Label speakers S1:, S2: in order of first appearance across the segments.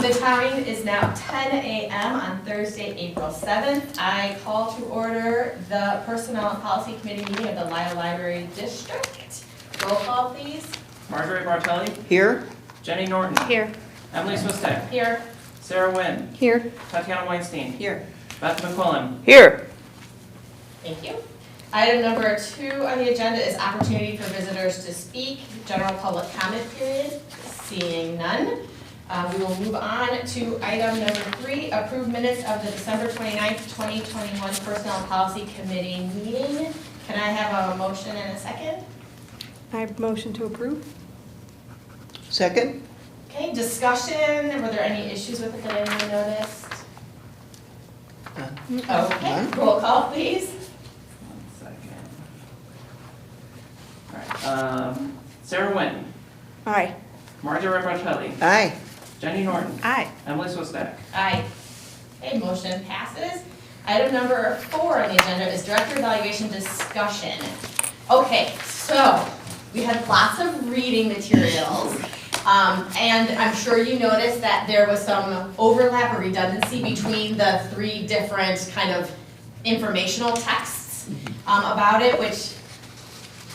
S1: The time is now 10 a.m. on Thursday, April 7th. I call to order the Personnel and Policy Committee meeting of the Lisle Library District. Roll call, please.
S2: Marjorie Bartelli.
S3: Here.
S2: Jenny Norton.
S4: Here.
S2: Emily Swistek.
S1: Here.
S2: Sarah Wynn.
S4: Here.
S2: Tatiana Weinstein.
S3: Here.
S2: Beth McQuillan.
S3: Here.
S1: Thank you. Item number 2 on the agenda is opportunity for visitors to speak, general public comment period. Seeing none. We will move on to item number 3, approve minutes of the December 29th, 2021 Personnel and Policy Committee meeting. Can I have a motion and a second?
S4: I motion to approve.
S3: Second.
S1: Okay, discussion. Were there any issues with it that anyone noticed? Okay,
S3: None.
S1: roll call, please.
S2: 1 second. All right. Sarah Wynn.
S4: Aye.
S2: Marjorie Bartelli.
S3: Aye.
S2: Jenny Norton.
S4: Aye.
S2: Emily Swistek.
S1: Aye. Okay, motion passes. Item number 4 on the agenda is director evaluation discussion. Okay, so we had lots of reading materials. And I'm sure you noticed that there was some overlap or redundancy between the 3 different kind of informational texts about it, which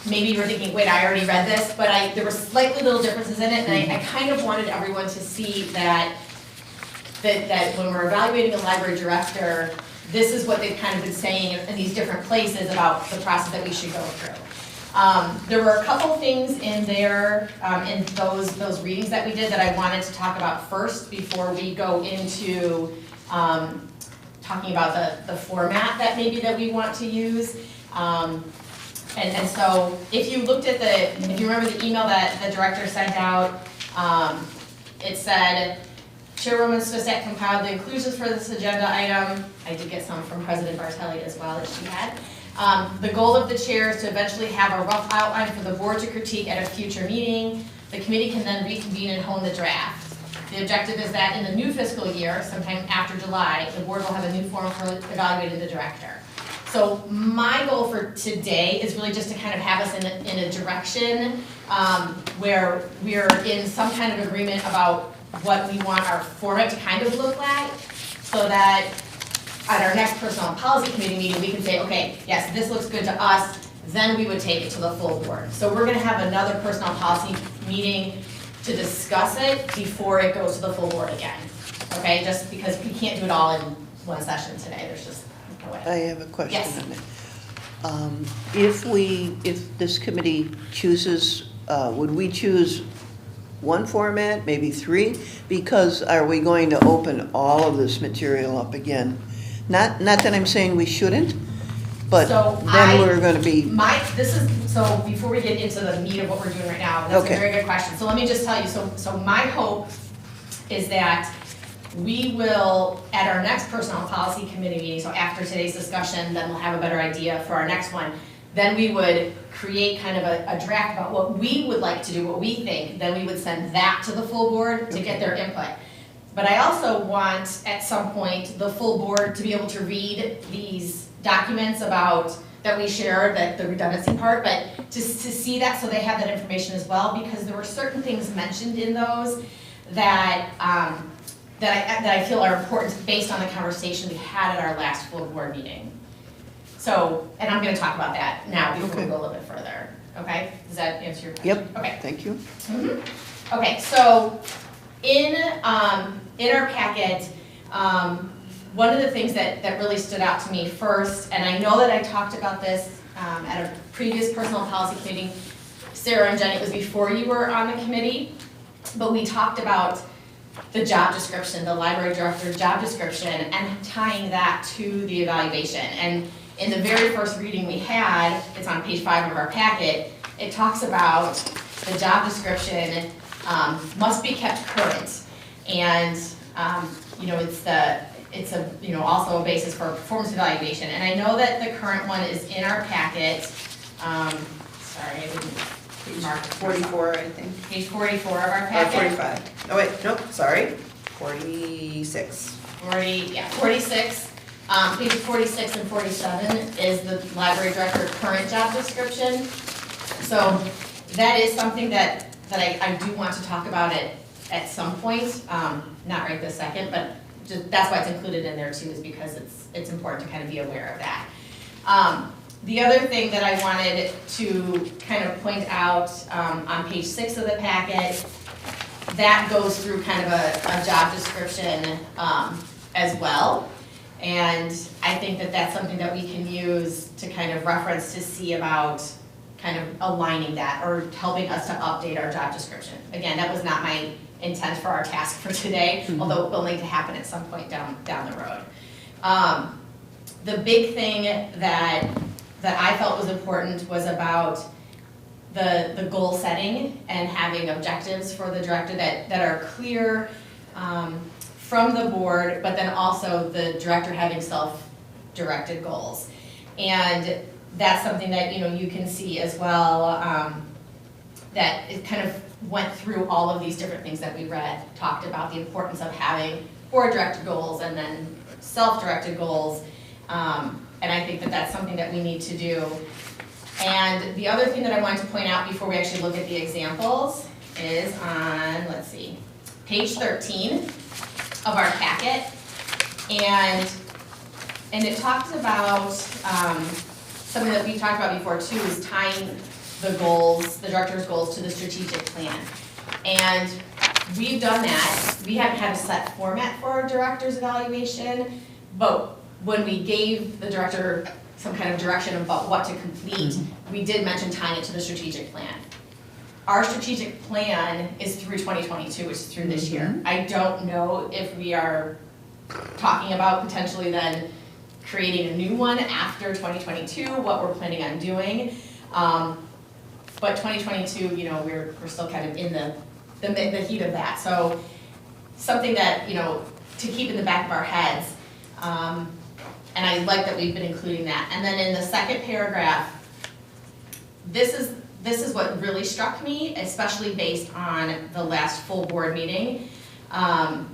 S1: maybe you were thinking, wait, I already read this, but there were slightly little differences in it, and I kind of wanted everyone to see that when we're evaluating a library director, this is what they've kind of been saying in these different places about the process that we should go through. There were a couple things in there, in those readings that we did that I wanted to talk about first before we go into talking about the format that we want to use. And so if you looked at if you remember the email that the director sent out, it said, Chairwoman Swistek compiled the inclusions for this agenda item. I did get some from President Bartelli as well that she had. The goal of the chair is to eventually have a rough outline for the board to critique at a future meeting. The committee can then reconvene and hone the draft. The objective is that in the new fiscal year, sometime after July, the board will have a new form for evaluating the director. So my goal for today is really just to kind of have us in a direction where we're in some kind of agreement about what we want our format to kind of look like, so that at our next Personnel and Policy Committee meeting, we can say, okay, yes, this looks good to us, then we would take it to the full board. So we're gonna have another Personnel and Policy meeting to discuss it before it goes to the full board again. Okay, just because we can't do it all in one session today, there's just no way.
S3: I have a question
S1: Yes.
S3: on that. If this committee chooses, would we choose one format, maybe 3? Because are we going to open all of this material up again? Not that I'm saying we shouldn't, but
S1: So
S3: then we're going to be.
S1: So before we get into the meat of what we're doing right now, that's
S3: Okay.
S1: a very good question. So let me just tell you, so my hope is that we will, at our next Personnel and Policy Committee meeting, so after today's discussion, then we'll have a better idea for our next one. Then we would create kind of a draft about what we would like to do, what we think, then we would send that to the full board to get their input. But I also want, at some point, the full board to be able to read these documents that we shared, the redundancy part, but to see that so they have that information as well, because there were certain things mentioned in those that I feel are important based on the conversation we had at our last full board meeting. So, and I'm gonna talk about that now before we go a little bit further, okay? Does that answer your question?
S3: Yep.
S1: Okay.
S3: Thank you.
S1: Okay, so in our packet, one of the things that really stood out to me first, and I know that I talked about this at a previous Personnel and Policy Committee, Sarah and Jenny, it was before you were on the committee, but we talked about the job description, the library director job description, and tying that to the evaluation. And in the very first reading we had, it's on page 5 of our packet, it talks about the job description must be kept current. And it's also a basis for performance evaluation. And I know that the current one is in our packet. Sorry, I didn't mark it.
S5: 44, I think.
S1: Page 44 of our
S5: Or
S1: packet.
S5: 45. Oh wait, nope, sorry. 46.
S1: 46. Page 46 and 47 is the library director's current job description. So that is something that I do want to talk about it at some point, not right this second, but just, that's why it's included in there too, is because it's important to kind of be aware of that. The other thing that I wanted to kind of point out, on page 6 of the packet, that goes through kind of a job description, as well. And I think that that's something that we can use to kind of reference to see about kind of aligning that or helping us to update our job description. Again, that was not my intent for our task for today, although it will need to happen at some point down the road. The big thing that I felt was important was about the goal setting and having objectives for the director that are clear from the board, but then also the director having self-directed goals. And that's something that, you know, you can see as well, that it kind of went through all of these different things that we read, talked about the importance of having board-directed goals and then self-directed goals. And I think that that's something that we need to do. And the other thing that I wanted to point out before we actually look at the examples is on, let's see, page 13 of our packet. And it talks about, something that we've talked about before too, is tying the goals, the director's goals, to the strategic plan. And we've done that. We haven't had a set format for our director's evaluation, but when we gave the director some kind of direction about what to complete, we did mention tying it to the strategic plan. Our strategic plan is through 2022, which is through this year. I don't know if we are talking about potentially then creating a new one after 2022, what we're planning on doing. But 2022, you know, we're still kind of in the heat of that. So something that, you know, to keep in the back of our heads. And I like that we've been including that. And then in the second paragraph, this is what really struck me, especially based on the last full board meeting. And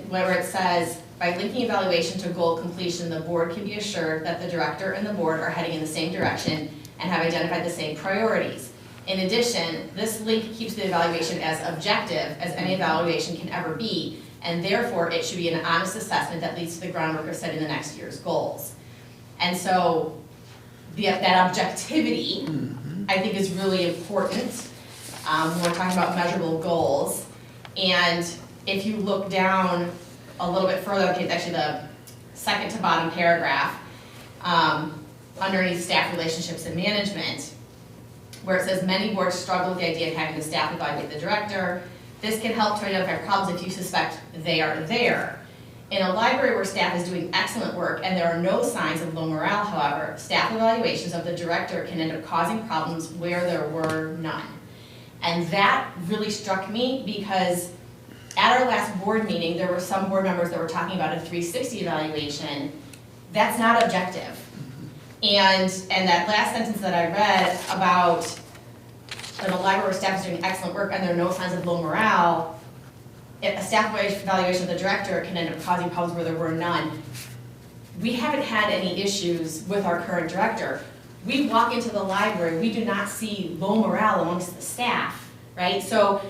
S1: where it says, by linking evaluation to goal completion, the board can be assured that the director and the board are heading in the same direction and have identified the same priorities. In addition, this link keeps the evaluation as objective as any evaluation can ever be, and therefore it should be an honest assessment that leads to the groundwork of setting the next year's goals. And so that objectivity, I think, is really important when we're talking about measurable goals. And if you look down a little bit further, okay, it's actually the second to bottom paragraph, underneath staff relationships and management, where it says many boards struggle with the idea of having the staff evaluate the director. This can help to identify problems if you suspect they are there. In a library where staff is doing excellent work and there are no signs of low morale, however, staff evaluations of the director can end up causing problems where there were none. And that really struck me because at our last board meeting, there were some board members that were talking about a 360 evaluation. That's not objective. And that last sentence that I read about in a library where staff is doing excellent work and there are no signs of low morale, a staff evaluation of the director can end up causing problems where there were none. We haven't had any issues with our current director. We walk into the library, we do not see low morale amongst the staff, right? So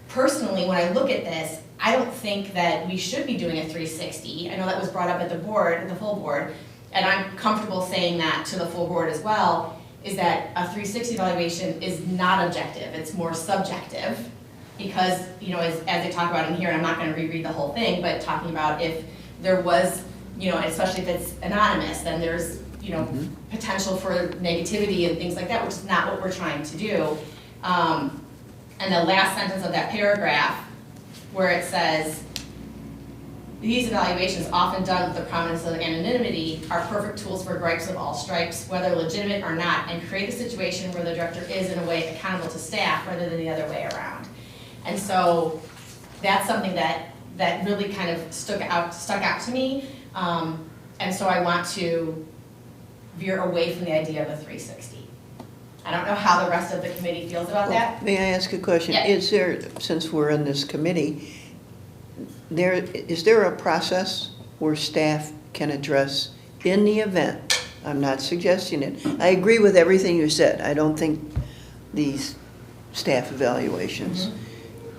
S1: personally, when I look at this, I don't think that we should be doing a 360. I know that was brought up at the board, the full board, and I'm comfortable saying that to the full board as well, is that a 360 evaluation is not objective, it's more subjective. Because, you know, as they talk about in here, and I'm not going to reread the whole thing, but talking about if there was, you know, especially if it's anonymous, then there's, you know, potential for negativity and things like that, which is not what we're trying to do. And the last sentence of that paragraph, where it says, these evaluations, often done with the prominence of anonymity, are perfect tools for gripes of all stripes, whether legitimate or not, and create a situation where the director is, in a way, accountable to staff rather than the other way around. And so that's something that really kind of stuck out to me. And so I want to veer away from the idea of a 360. I don't know how the rest of the committee feels about that.
S3: May I ask a question?
S1: Yeah.
S3: Is there, since we're in this committee, is there a process where staff can address in the event? I'm not suggesting it. I agree with everything you said. I don't think these staff evaluations.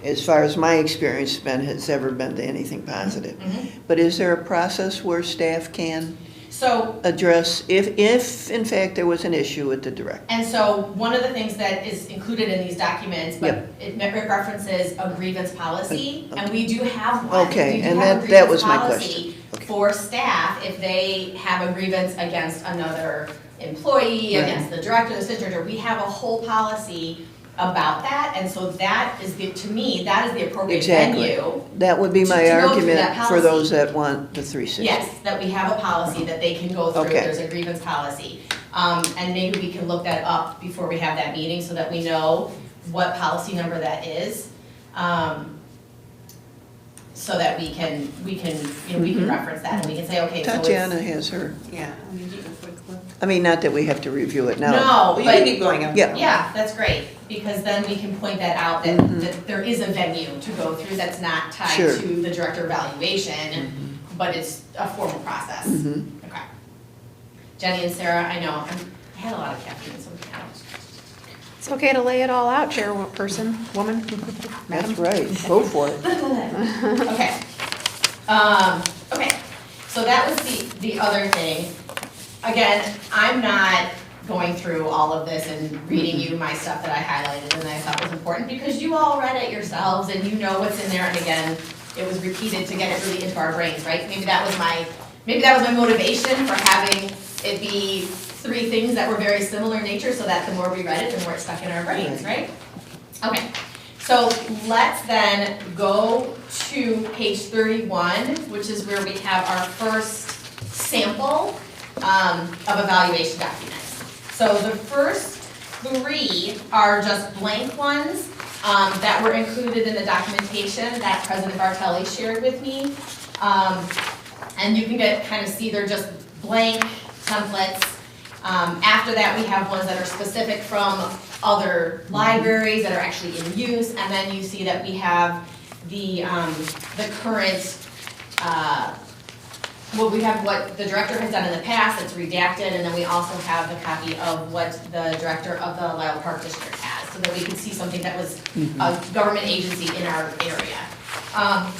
S3: as far as my experience has ever been to anything positive.
S1: Mhm.
S3: But is there a process where staff can
S1: So,
S3: address, if in fact there was an issue with the director?
S1: and so one of the things that is included in these documents, but it references a grievance policy, and we do have one.
S3: Okay,
S1: We do
S3: and
S1: have a
S3: that was
S1: grievance
S3: my
S1: policy
S3: question. Okay.
S1: For staff, if they have a grievance against another employee,
S3: Right.
S1: against the director, the assistant director, we have a whole policy about that, and so that is to me, that is the appropriate
S3: Exactly.
S1: venue.
S3: That would be
S1: To
S3: my
S1: go through
S3: argument
S1: that
S3: for those
S1: policy.
S3: that want the 360.
S1: Yes, that we have a policy that they can go through,
S3: Okay.
S1: there's a grievance policy. And maybe we can look that up before we have that meeting so that we know what policy number that is. So that we can, we can
S3: Mhm.
S1: reference that and we can say, okay, so it's.
S3: Tatiana has her,
S5: Yeah, let me take a quick look.
S3: I mean, not that we have to review it now.
S1: No,
S5: Well, you can
S1: but,
S5: keep going up.
S3: Yeah.
S1: yeah, that's great, because then we can point that out, that,
S3: Mhm.
S1: that there is a venue to go through that's not tied
S3: Sure.
S1: to the director evaluation, but it's a formal process.
S3: Mhm.
S1: Okay. Jenny and Sarah, I know, I had a lot of caffeine, so
S4: It's okay to lay it all out, chairperson, woman, madam.
S3: That's right, go for it.
S1: Okay. Okay, so that was the other thing. Again, I'm not going through all of this and reading you my stuff that I highlighted and I thought was important, because you all read it yourselves and you know what's in there, and again, it was repeated to get it really into our brains, right? Maybe that was my motivation for having it be 3 things that were very similar in nature, so that the more we read it, the more it stuck in our brains, right? Okay, so let's then go to page 31, which is where we have our first sample of evaluation documents. So the first 3 are just blank ones that were included in the documentation that President Bartelli shared with me. And you can kind of see they're just blank templates. After that, we have ones that are specific from other libraries that are actually in use, and then you see that we have the current, we have what the director has done in the past, it's redacted, and then we also have the copy of what the director of the Lisle Park District has, so that we can see something that was a government agency in our area.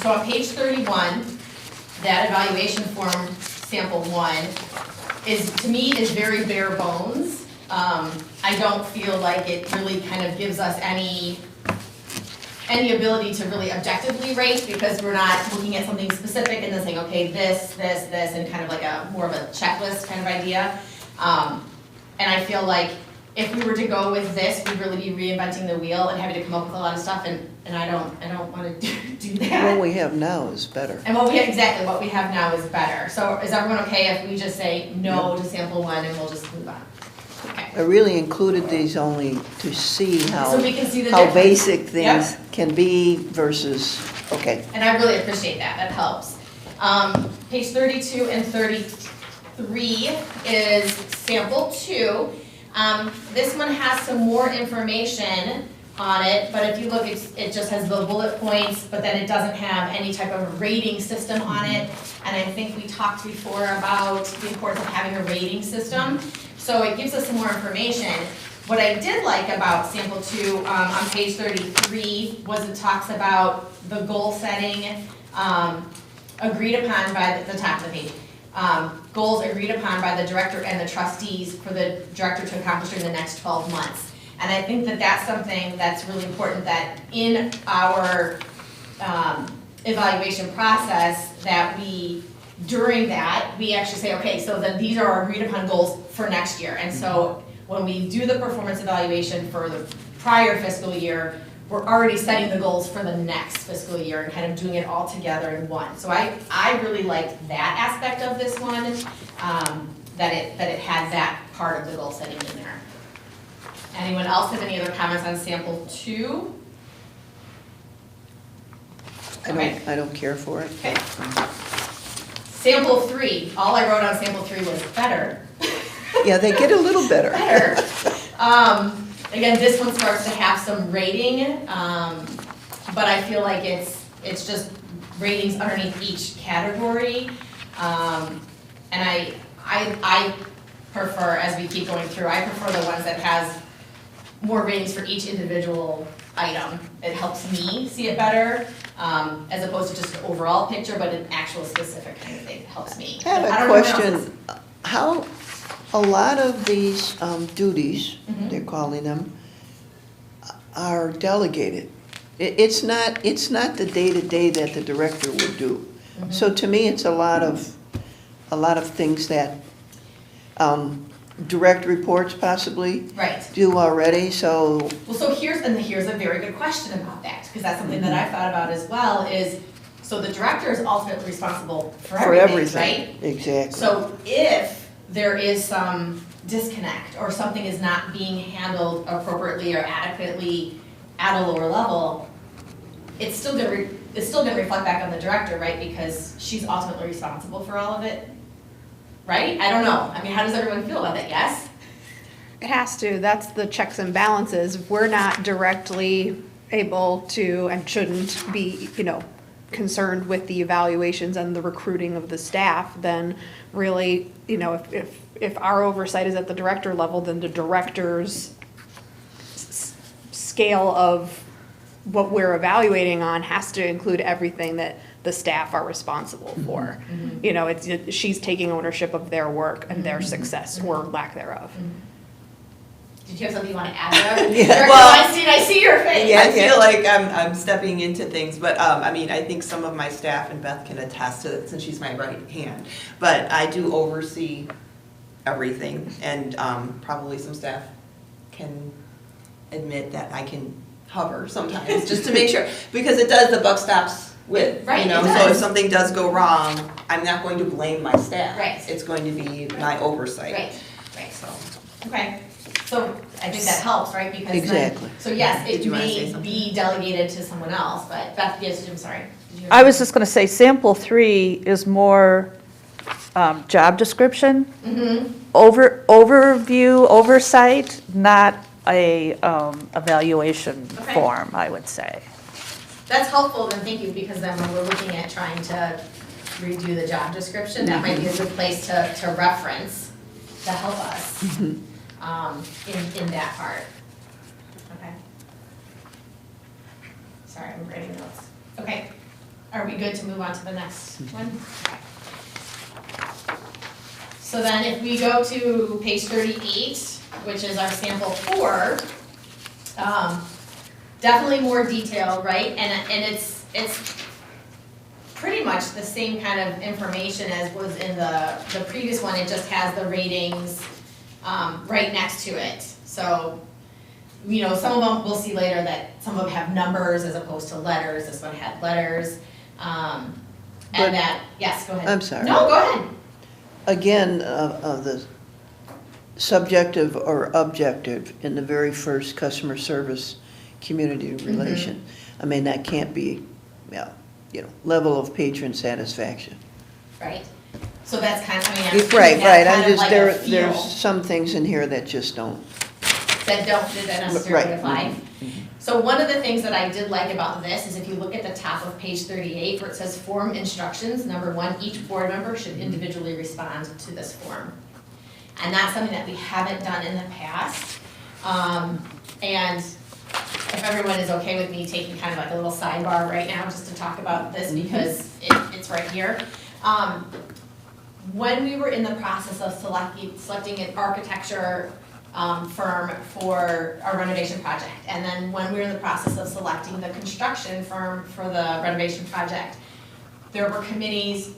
S1: So on page 31, that evaluation form, sample 1, to me, is very bare bones. I don't feel like it really kind of gives us any ability to really objectively rate, because we're not looking at something specific and then saying, okay, this, and kind of like more of a checklist kind of idea. And I feel like if we were to go with this, we'd really be reinventing the wheel and having to come up with a lot of stuff, and I don't want to do that.
S3: What we have now is better.
S1: And what we have now is better. So is everyone okay if we just say no to sample 1 and we'll just move on? Okay.
S3: I really included these only to see how,
S1: So we can see the
S3: how
S1: difference.
S3: basic things can be versus, okay.
S1: And I really appreciate that, that helps. Page 32 and 33 is sample 2. This one has some more information on it, but if you look, it just has the bullet points, but then it doesn't have any type of rating system on it. And I think we talked before about the importance of having a rating system. So it gives us some more information. What I did like about sample 2 on page 33 was it talks about the goal setting agreed upon by the top of the page. Goals agreed upon by the director and the trustees for the director to accomplish in the next 12 months. And I think that that's something that's really important, that in our evaluation process, that during that, we actually say, okay, so then these are our agreed upon goals for next year. And so when we do the performance evaluation for the prior fiscal year, we're already setting the goals for the next fiscal year and kind of doing it all together in one. So I really liked that aspect of this one, that it had that part of the goal setting in there. Anyone else have any other comments on sample 2?
S3: I don't care for it.
S1: Okay. Sample 3, all I wrote on sample 3 was better.
S3: Yeah, they get a little better.
S1: Better. Again, this one starts to have some rating, but I feel like it's just ratings underneath each category. And I prefer, as we keep going through, I prefer the ones that has more ratings for each individual item. It helps me see it better, as opposed to just an overall picture, but an actual specific kind of thing helps me.
S3: I have
S1: But
S3: a
S1: don't know what else is-
S3: question. How, a lot of these duties,
S1: Mhm.
S3: they're calling them, are delegated. It's not the day-to-day that the director would do.
S1: Mhm.
S3: So to me, it's a lot of things that direct reports possibly
S1: Right.
S3: do already, so,
S1: Well, so here's a very good question about that, because that's something that I've thought about as well, is, so the director is ultimately responsible for
S3: for
S1: everything, right?
S3: everything. Exactly.
S1: So if there is some disconnect, or something is not being handled appropriately or adequately at a lower level, it's still gonna reflect back on the director, right? Because she's ultimately responsible for all of it, right? I don't know. I mean, how does everyone feel about that? Yes?
S4: It has to, that's the checks and balances. If we're not directly able to and shouldn't be, concerned with the evaluations and the recruiting of the staff, then really, if our oversight is at the director level, then the director's scale of what we're evaluating on has to include everything that the staff are responsible for. She's taking ownership of their work and their success or lack thereof.
S1: Did you have something you want to add there?
S3: Yeah.
S1: Director
S5: Well,
S1: Weinstein, I see your face.
S5: I feel like I'm stepping into things, but I think some of my staff, and Beth can attest to it since she's my right hand, but I do oversee everything, and probably some staff can admit that I can hover sometimes just to make sure, because it does, the buck stops with,
S1: Right, it
S5: so
S1: does.
S5: if something does go wrong, I'm not going to blame my staff.
S1: Right.
S5: It's going to be my oversight.
S1: Right.
S5: So.
S1: Okay, so I think that helps, right? Because then-
S3: Exactly.
S1: So yes,
S5: Did
S1: it
S5: you wanna say
S1: may
S5: something?
S1: be delegated to someone else, but Beth, yes, I'm sorry. Did you have
S6: I was just going to say, sample 3 is more job description, overview, oversight, not a evaluation
S1: Okay.
S6: form, I would say.
S1: That's helpful, then thank you, because then when we're looking at trying to redo the job description, that might be a good place to reference to help us in that part. Okay. Sorry, I'm writing notes. Okay, are we good to move on to the next one? Okay. So then if we go to page 38, which is our sample 4, definitely more detailed, right? And it's pretty much the same kind of information as was in the previous one. It just has the ratings right next to it. So, some of them, we'll see later that some of them have numbers as opposed to letters. This one had letters.
S3: But-
S1: And that, yes, go ahead.
S3: I'm sorry.
S1: No, go ahead.
S3: Again, of the subjective or objective in the very first customer service community relation. I mean, that can't be, level of patron satisfaction.
S1: Right. So that's kind of, I'm thinking
S3: Right,
S1: that's
S3: I'm
S1: kind of
S3: just,
S1: like
S3: there's
S1: a feel
S3: some things in here that just don't.
S1: that necessarily
S3: Right.
S1: apply. So one of the things that I did like about this is if you look at the top of page 38 where it says form instructions, number 1, each board member should individually respond to this form. And that's something that we haven't done in the past. And if everyone is okay with me taking kind of like a little sidebar right now just to talk about this because it's right here. When we were in the process of selecting an architecture firm for our renovation project, and then when we were in the process of selecting the construction firm for the renovation project, there were committees,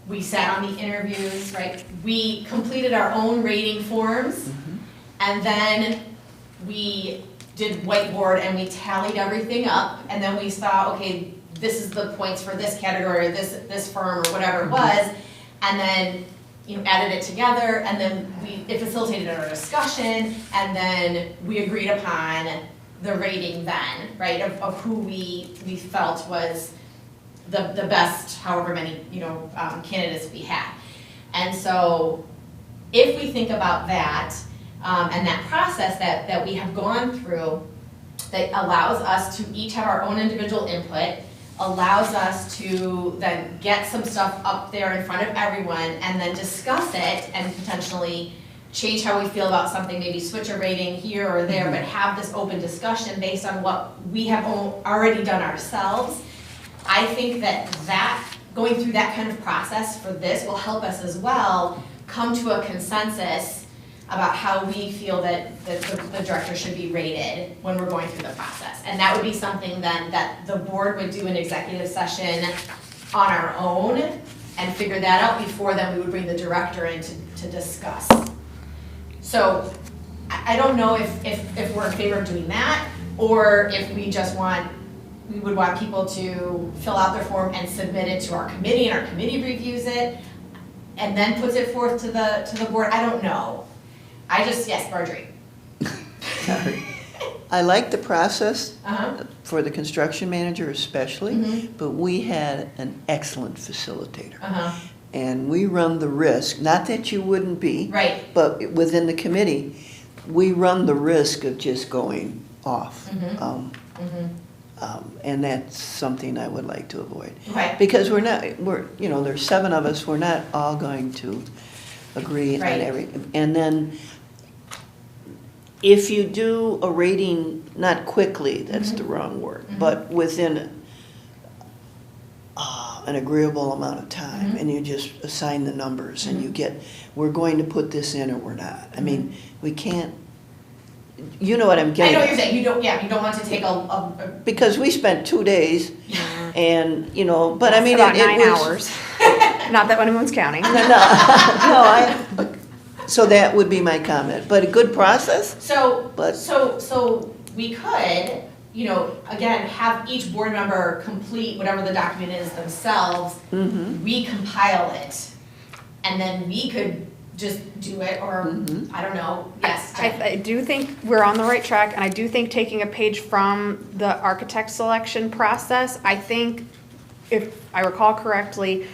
S1: we sat on the interviews, right? We completed our own rating forms, and then we did whiteboard and we tallied everything up, and then we saw, okay, this is the points for this category, or this firm, or whatever it was, and then added it together, and then it facilitated our discussion, and then we agreed upon the rating then, right, of who we felt was the best, however many, candidates we had. And so if we think about that, and that process that we have gone through that allows us to each have our own individual input, allows us to then get some stuff up there in front of everyone and then discuss it and potentially change how we feel about something, maybe switch a rating here or there, but have this open discussion based on what we have already done ourselves. I think that going through that kind of process for this will help us as well come to a consensus about how we feel that the director should be rated when we're going through the process. And that would be something then that the board would do an executive session on our own and figure that out before then we would bring the director in to discuss. So I don't know if we're in favor of doing that, or if we just we would want people to fill out their form and submit it to our committee, and our committee reviews it and then puts it forth to the board. I don't know. Yes, Marjorie.
S3: I like the process
S1: Uh-huh.
S3: for the construction manager especially,
S1: Mhm.
S3: but we had an excellent facilitator.
S1: Uh-huh.
S3: And we run the risk, not that you wouldn't be,
S1: Right.
S3: but within the committee, we run the risk of just going off.
S1: Mhm.
S3: And that's something I would like to avoid.
S1: Okay.
S3: Because there's 7 of us, we're not all going to agree on
S1: Right.
S3: everything. And then, if you do a rating, not quickly, that's the wrong word, but within an agreeable amount of time, and you just assign the numbers, and you get, we're going to put this in or we're not. I mean, we can't, you know what I'm
S1: I
S3: getting
S1: know what
S3: at.
S1: you're saying. You don't want to take a
S3: Because we spent 2 days, and, but I mean,
S4: About
S3: it
S4: 9
S3: was.
S4: hours. Not that anyone's counting.
S3: So that would be my comment, but a good process?
S1: So
S3: But-
S1: so we could, again, have each board member complete whatever the document is themselves, recompile it, and then we could just do it, or, I don't know, yes.
S4: I do think we're on the right track, and I do think taking a page from the architect selection process, I think, if I recall correctly,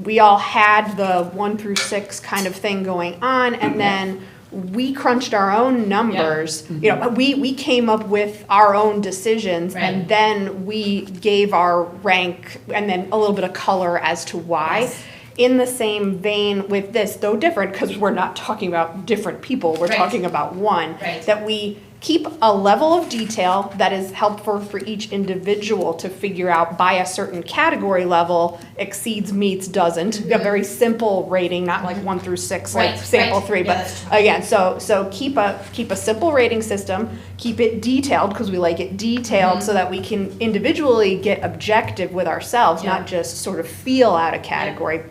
S4: we all had the 1 through 6 kind of thing going on, and then we crunched our own numbers. We came up with our own decisions,
S1: Right.
S4: and then we gave our rank and then a little bit of color as to why.
S1: Yes.
S4: In the same vein with this, though different, because we're not talking about different people, we're
S1: Right.
S4: talking about one,
S1: Right.
S4: that we keep a level of detail that is helpful for each individual to figure out by a certain category level, exceeds, meets, doesn't. A very simple rating, not like 1 through 6, like
S1: Right,
S4: sample
S1: right.
S4: 3.
S1: Yeah,
S4: But
S1: that's true.
S4: again, so keep a simple rating system, keep it detailed, because we like it detailed, so that we can individually get objective with ourselves,
S1: Yeah.
S4: not just sort of feel out a category.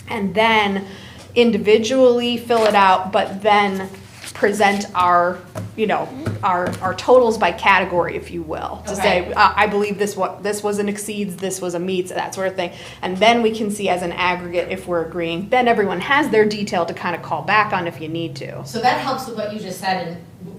S4: And then individually fill it out, but then present our totals by category, if you will, to say,
S1: Okay.
S4: I believe this was an exceeds, this was a meets, that sort of thing. And then we can see as an aggregate if we're agreeing. Then everyone has their detail to kind of call back on if you need to.
S1: So that helps with what you just said, and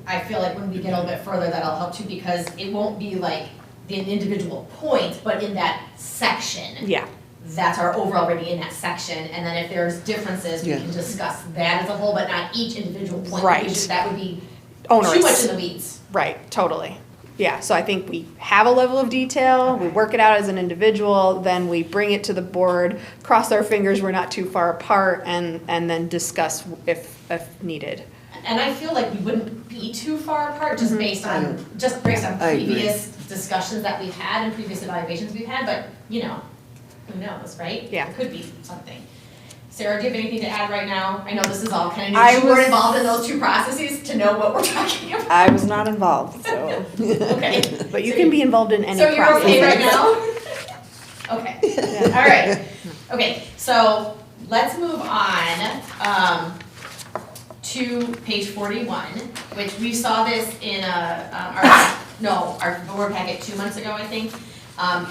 S1: I feel like when we get a little bit further, that'll help too, because it won't be like the individual points, but in that section.
S4: Yeah.
S1: That's our overall rating in that section, and then if there's differences, we
S3: Yeah.
S1: can discuss that as a whole, but not each individual point.
S4: Right.
S1: Because that would be
S4: Onerous.
S1: too much in the weeds.
S4: Right, totally. Yeah, so I think we have a level of detail, we work it out as an individual, then we bring it to the board, cross our fingers we're not too far apart, and then discuss if needed.
S1: And I feel like we wouldn't be too far apart, just based on
S3: I agree.
S1: previous discussions that we've had and previous evaluations we've had, but, who knows, right?
S4: Yeah.
S1: It could be something. Sarah, do you have anything to add right now? I know this is all kind
S6: I
S1: of new. You weren't
S6: was-
S1: involved in those 2 processes to know what we're talking about.
S6: I was not involved, so.
S1: Okay.
S4: But you can be involved in any
S1: So you're
S4: process.
S1: okay right now? Okay, all right. Okay, so let's move on to page 41, which we saw this in our board packet 2 months ago, I think.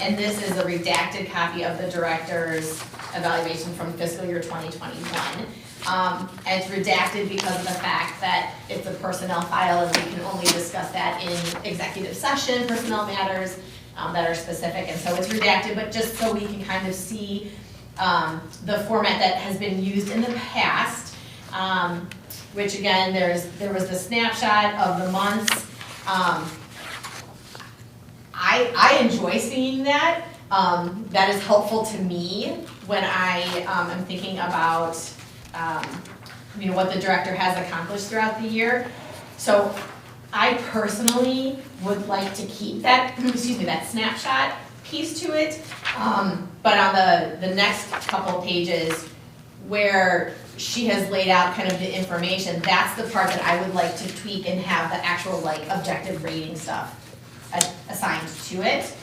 S1: And this is a redacted copy of the director's evaluation from fiscal year 2021. And it's redacted because of the fact that it's a personnel file and we can only discuss that in executive session, personnel matters that are specific. And so it's redacted, but just so we can kind of see the format that has been used in the past, which again, there was the snapshot of the months. I enjoy seeing that. That is helpful to me when I am thinking about what the director has accomplished throughout the year. So I personally would like to keep that, that snapshot piece to it. But on the next couple pages where she has laid out kind of the information, that's the part that I would like to tweak and have the actual like objective rating stuff assigned to it.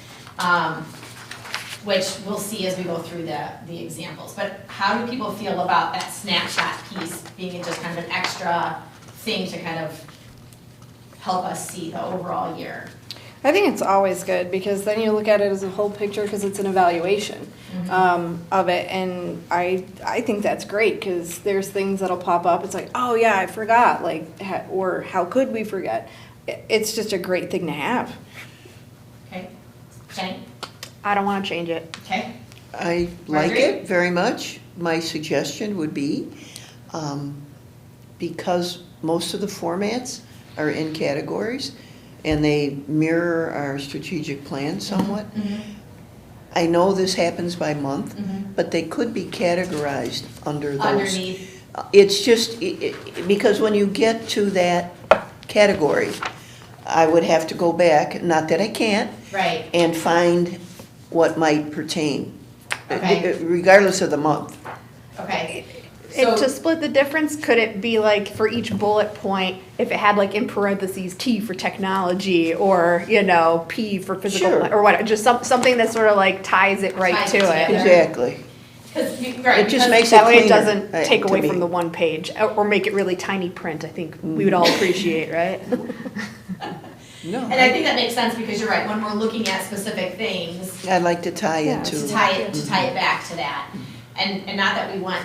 S1: Which we'll see as we go through the examples. But how do people feel about that snapshot piece being just kind of an extra thing to kind of help us see the overall year?
S4: I think it's always good because then you look at it as a whole picture because it's an evaluation of it. And I think that's great because there's things that'll pop up. It's like, oh yeah, I forgot, like, or how could we forget? It's just a great thing to have.
S1: Okay, Jenny?
S4: I don't want to change it.
S1: Okay,
S3: I like it very much. My suggestion would be, because most of the formats are in categories and they mirror our strategic plan somewhat. I know this happens by month, but they could be categorized under those.
S1: underneath,
S3: It's just, because when you get to that category, I would have to go back, not that I can't,
S1: right,
S3: and find what might pertain,
S1: Okay.
S3: regardless of the month.
S1: okay.
S4: To
S1: So,
S4: split the difference, could it be like for each bullet point, if it had like in parentheses T for technology or, P for physical,
S3: Sure.
S4: or what, just something that sort of like ties it right
S1: Ties
S4: to
S1: it
S4: it.
S1: together.
S3: Exactly.
S1: right,
S3: It just
S1: because-
S3: makes it
S4: That way it
S3: cleaner,
S4: doesn't take
S3: to
S4: away
S3: me.
S4: from the one page, or make it really tiny print, I think we would all appreciate, right?
S3: No,
S1: And I think that makes sense because you're right, when we're looking at specific things,
S3: I'd like to tie
S4: Yeah,
S3: it
S1: to
S3: to.
S1: tie it back to that. And not that we want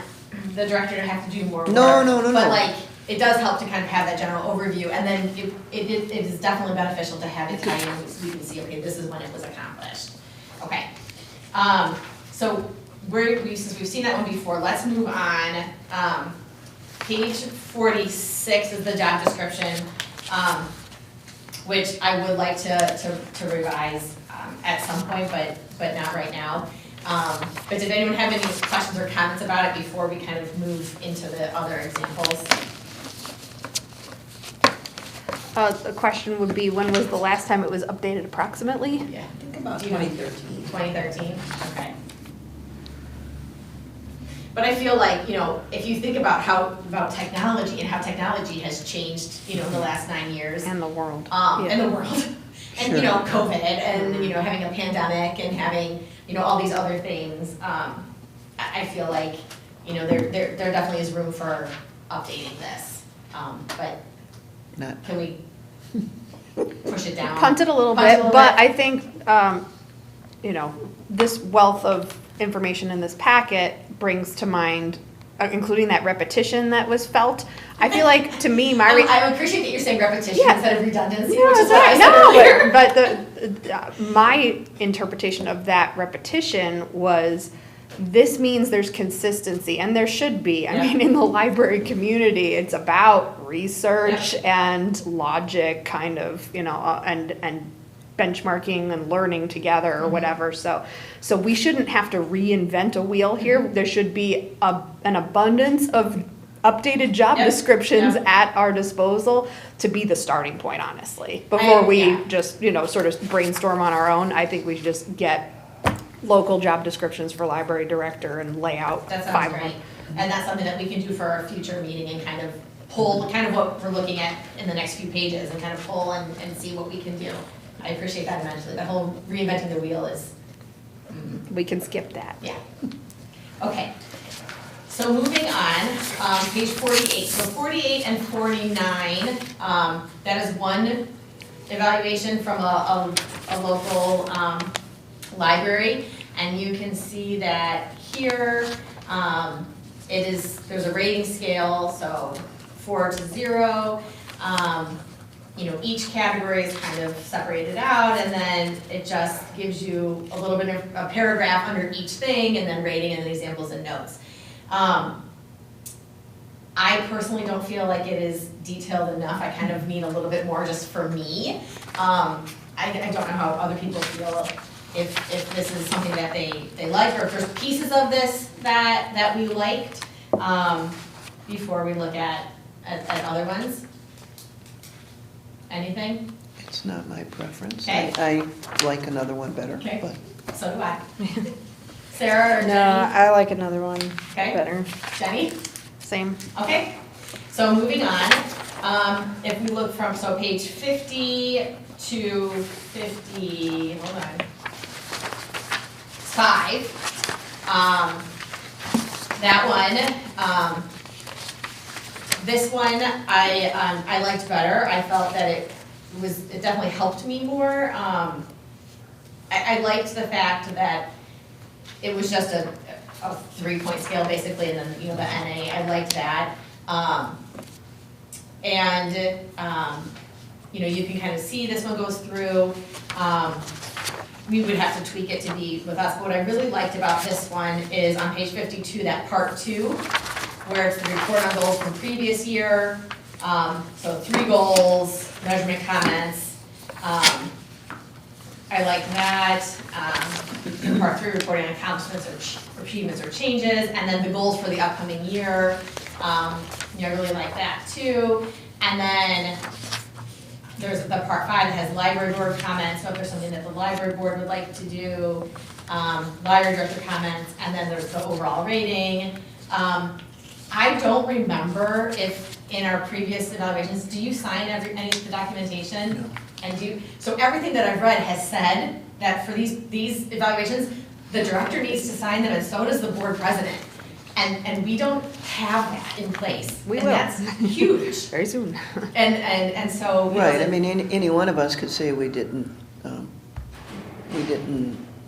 S1: the director to have to do more work.
S3: No, no, no,
S1: But
S3: no.
S1: like, it does help to kind of have that general overview, and then it is definitely beneficial to have it tie in, so we can see, okay, this is when it was accomplished. Okay, so since we've seen that one before, let's move on. Page 46 is the job description, which I would like to revise at some point, but not right now. But did anyone have any questions or comments about it before we kind of move into the other examples?
S4: The question would be, when was the last time it was updated approximately?
S1: Yeah.
S5: I think about
S1: Do you know?
S5: 2013.
S1: 2013, okay. But I feel like, if you think about technology and how technology has changed, in the last 9 years.
S4: And the world.
S1: In the world. And,
S3: Sure.
S1: COVID and, having a pandemic and having, all these other things. I feel like, there definitely is room for updating this. But
S3: Not,
S1: can we push it down?
S4: Punt it a little
S1: Punt it a
S4: bit,
S1: little
S4: but
S1: bit.
S4: I think, this wealth of information in this packet brings to mind, including that repetition that was felt. I feel like, to me,
S1: I appreciate that you're saying repetition
S4: Yeah.
S1: instead of redundancy,
S4: Yeah,
S1: which is
S4: that's
S1: what I
S4: right.
S1: said earlier.
S4: No, but my interpretation of that repetition was, this means there's consistency, and there should be. I
S1: Yeah.
S4: mean, in the library community, it's about research and logic, kind of, and benchmarking and learning together or whatever. So we shouldn't have to reinvent a wheel here. There should be an abundance of updated job
S1: Yep.
S4: descriptions
S1: Yep.
S4: at our disposal to be the starting point, honestly. Before we
S1: yeah.
S4: just, sort of brainstorm on our own, I think we should just get local job descriptions for library director and lay out
S1: That
S4: 5
S1: sounds
S4: of them.
S1: great. And that's something that we can do for our future meeting and kind of pull, kind of what we're looking at in the next few pages and kind of pull and see what we can do. I appreciate that immensely. The whole reinventing the wheel is,
S4: We can skip that.
S1: yeah. Okay. So moving on, page 48. So 48 and 49, that is one evaluation from a local library. And you can see that here, there's a rating scale, so 4 to 0. Each category is kind of separated out, and then it just gives you a little bit of a paragraph under each thing, and then rating and examples and notes. I personally don't feel like it is detailed enough. I kind of need a little bit more just for me. I don't know how other people feel, if this is something that they like, or if there's pieces of this that we liked. before we look at other ones? Anything?
S3: It's not my preference.
S1: Okay.
S3: I like another one better,
S1: Okay.
S3: but
S1: So do I. Sarah or
S4: No,
S1: Jenny?
S4: I like another one
S1: Okay.
S4: better.
S1: Jenny?
S4: Same.
S1: Okay, so moving on, if we look from, so page 50 to 50, hold on, 5, that one, this one I liked better. I felt that it definitely helped me more. I liked the fact that it was just a 3-point scale basically, and then, the NA, I liked that. You can kind of see this one goes through. We would have to tweak it to be with us, but what I really liked about this one is on page 52, that part 2, where it's the report on goals from previous year. So 3 goals, measurement comments. I like that. Part 3, reporting on accomplishments or achievements or changes, and then the goals for the upcoming year. I really like that too. And then there's the part 5 that has library board comments, so if there's something that the library board would like to do, library director comments, and then there's the overall rating. I don't remember if in our previous evaluations, do you sign any of the documentation?
S3: No.
S1: And so everything that I've read has said that for these evaluations, the director needs to sign them and so does the board president. And we don't have that in place.
S4: We
S1: and
S4: will.
S1: that's huge.
S4: Very soon.
S1: And so.
S3: right, I mean, any one of us could say we didn't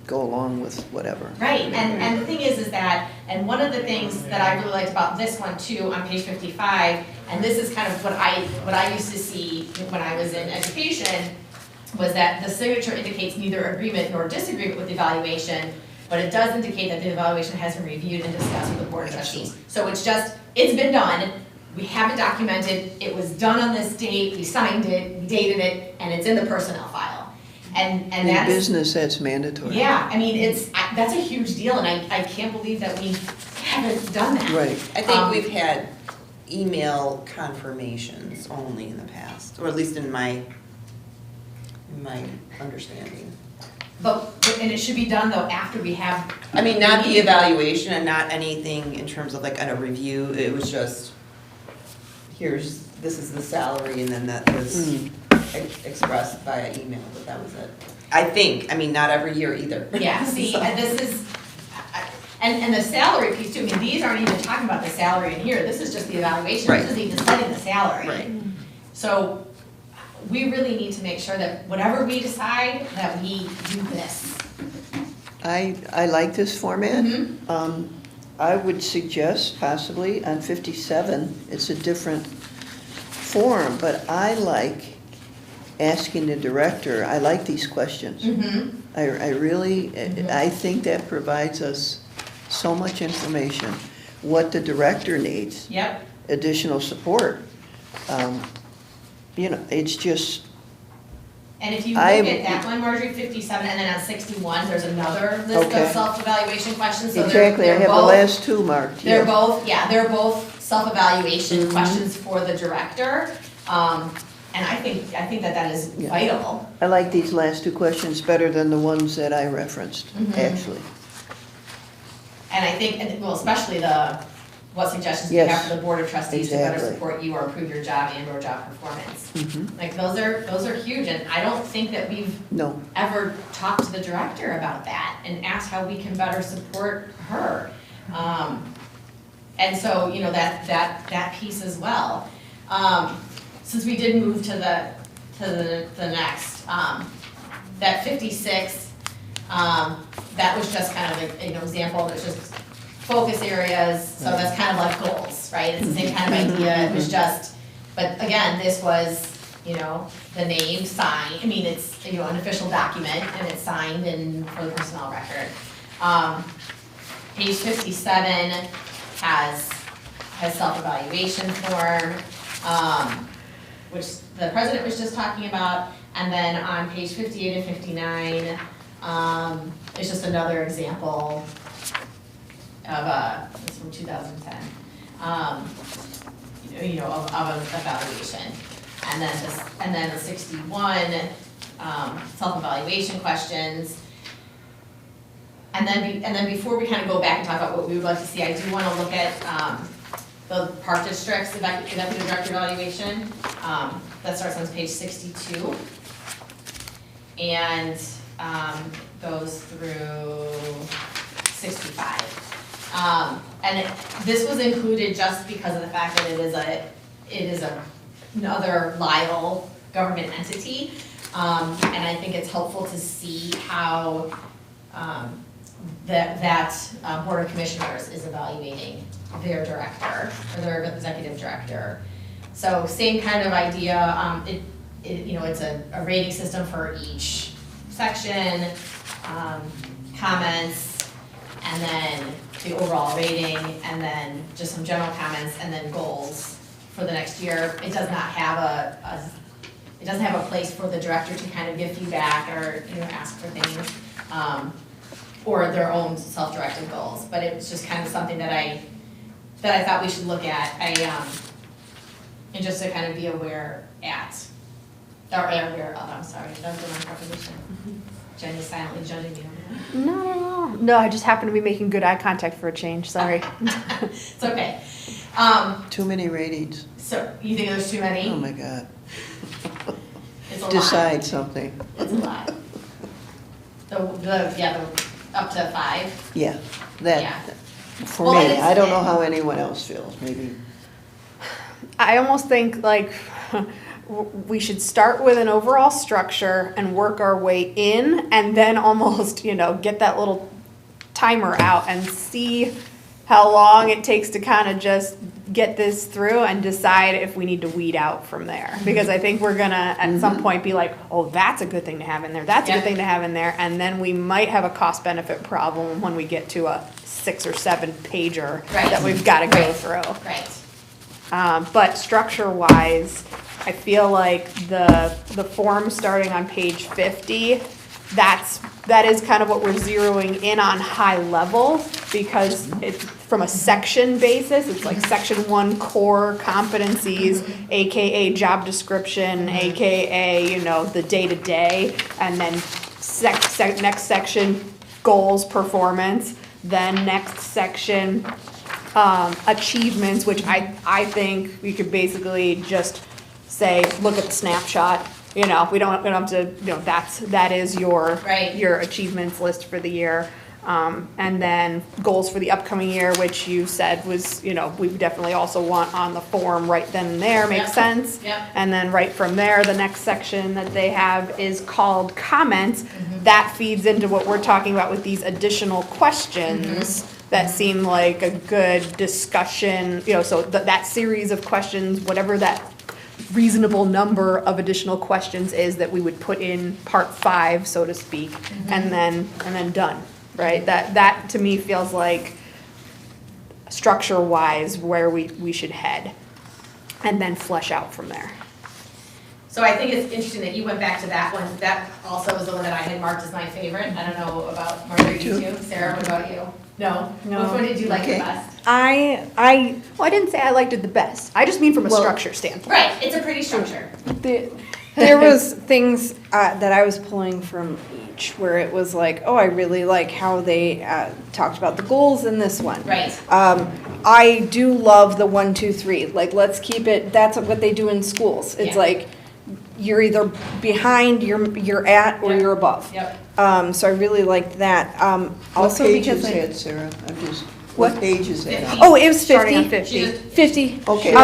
S3: go along with whatever.
S1: Right, and the thing is that, and one of the things that I really liked about this one too, on page 55, and this is kind of what I used to see when I was in education, was that the signature indicates neither agreement nor disagreement with the evaluation, but it does indicate that the evaluation has been reviewed and discussed with the board of trustees. So it's been done, we have it documented, it was done on this date, we signed it, we dated it, and it's in the personnel file. And
S3: In
S1: that's.
S3: business, that's mandatory.
S1: Yeah, I mean, that's a huge deal, and I can't believe that we haven't done that.
S3: Right.
S5: I think we've had email confirmations only in the past, or at least in my understanding.
S1: And it should be done though after we have.
S5: I mean, not the evaluation and not anything in terms of like a review, it was just, this is the salary, and then that was expressed via email, but that was it. I think, I mean, not every year either.
S1: Yeah, see, and this is, and the salary piece too, I mean, these aren't even talking about the salary in here, this is just the evaluation,
S5: Right.
S1: this isn't even setting the salary.
S5: Right.
S1: So, we really need to make sure that whatever we decide, that we do this.
S3: I like this format.
S1: Mhm.
S3: I would suggest possibly on 57, it's a different form, but I like asking the director, I like these questions.
S1: Mm-hmm.
S3: I really, I think that provides us so much information. What the director needs,
S1: Yep,
S3: additional support. It's just,
S1: and if you look at that one, Marjorie, 57, and then on 61, there's another list
S3: Okay.
S1: of self-evaluation questions, so
S3: exactly, I
S1: they're
S3: have the
S1: both.
S3: last two marked,
S1: They're
S3: yeah.
S1: they're both self-evaluation
S3: Mhm.
S1: questions for the director. And I think that is
S3: Yeah.
S1: vital.
S3: I like these last two questions better than the ones that I referenced,
S1: Mhm.
S3: actually.
S1: And I think, especially what suggestions do you
S3: Yes,
S1: have for the board of trustees to better
S3: exactly.
S1: support you or improve your job and or job performance?
S3: Mhm.
S1: Like, those are huge, and I don't think that we've
S3: No,
S1: ever talked to the director about that and asked how we can better support her. And so, that piece as well. Since we did move to the next, that 56, that was just kind of an example, there's just focus areas, so that's kind of like goals, right? It's the same kind of idea, it was just, but again, this was, the name, sign, I mean, it's, an official document, and it's signed and for the personnel record. Page 57 has self-evaluation form, which the president was just talking about, and then on page 58 and 59, it's just another example of, it's from 2010. of an evaluation. And then the 61, self-evaluation questions. And then before we kind of go back and talk about what we would like to see, I do want to look at the Park District's executive director evaluation. That starts on page 62 and goes through 65. This was included just because of the fact that it is another Lisle government entity, and I think it's helpful to see how that Board of Commissioners is evaluating their director, or their executive director. So same kind of idea, it's a rating system for each section, comments, and then the overall rating, and then just some general comments, and then goals for the next year. It does not have it doesn't have a place for the director to kind of give feedback or, ask for things, or their own self-directed goals. But it's just kind of something that I thought we should look at, and just to kind of be aware of, I'm sorry, that was the wrong preposition. Jenny's silently judging me on that.
S4: No, I just happen to be making good eye contact for a change, sorry.
S1: It's okay.
S3: Too many ratings.
S1: So, you think there's too many?
S3: Oh, my God.
S1: It's a lot.
S3: Decide something.
S1: It's a lot. The up to 5.
S3: Yeah,
S1: Yeah.
S3: for
S1: Well,
S3: me,
S1: and it's-
S3: I don't know how anyone else feels, maybe.
S4: I almost think like we should start with an overall structure and work our way in, and then almost, get that little timer out and see how long it takes to kind of just get this through and decide if we need to weed out from there. Because I think we're gonna at some point be like, oh, that's a good thing to have in there, that's a
S1: Yeah.
S4: good thing to have in there, and then we might have a cost benefit problem when we get to a 6 or 7 pager
S1: Right.
S4: that we've got to go
S1: Right.
S4: through.
S1: Right.
S4: But structure-wise, I feel like the form starting on page 50, that is kind of what we're zeroing in on high level, because it's from a section basis. It's like section 1 core competencies, AKA job description, AKA the day-to-day, and then next section goals, performance, then next section achievements, which I think we could basically just say, look at the snapshot. We don't have to, that is your
S1: Right.
S4: your achievements list for the year. And then goals for the upcoming year, which you said was, we definitely also want on the form right then and there, makes
S1: Yep.
S4: sense.
S1: Yep.
S4: And then right from there, the next section that they have is called comments. That feeds into what we're talking about with these additional questions that seem like a good discussion, so that series of questions, whatever that reasonable number of additional questions is that we would put in part 5, so to speak, and then done, right? That to me feels like structure-wise where we should head, and then flesh out from there.
S1: So I think it's interesting that you went back to that one. That also was the one that I had marked as my favorite. I don't know about Marguerite, you too? Sarah, what about you? No?
S4: No.
S1: Which one did you like the
S3: Okay.
S1: best?
S4: Well, I didn't say I liked it the best. I just mean from a structure standpoint.
S1: Right, it's a pretty structure.
S7: There was things that I was pulling from each where it was like, oh, I really like how they talked about the goals in this one.
S1: Right.
S7: I do love the 1, 2, 3. Like, let's keep it. That's what they do in schools. It's
S1: Yeah.
S7: like you're either behind, you're at, or
S1: Yep.
S7: you're above.
S1: Yep.
S7: So I really liked that. Also
S3: What page
S7: because
S3: is
S7: I,
S3: that, Sarah? What page is that?
S1: 50.
S7: oh, it was 50.
S4: Starting on 50.
S7: 50.
S3: Okay.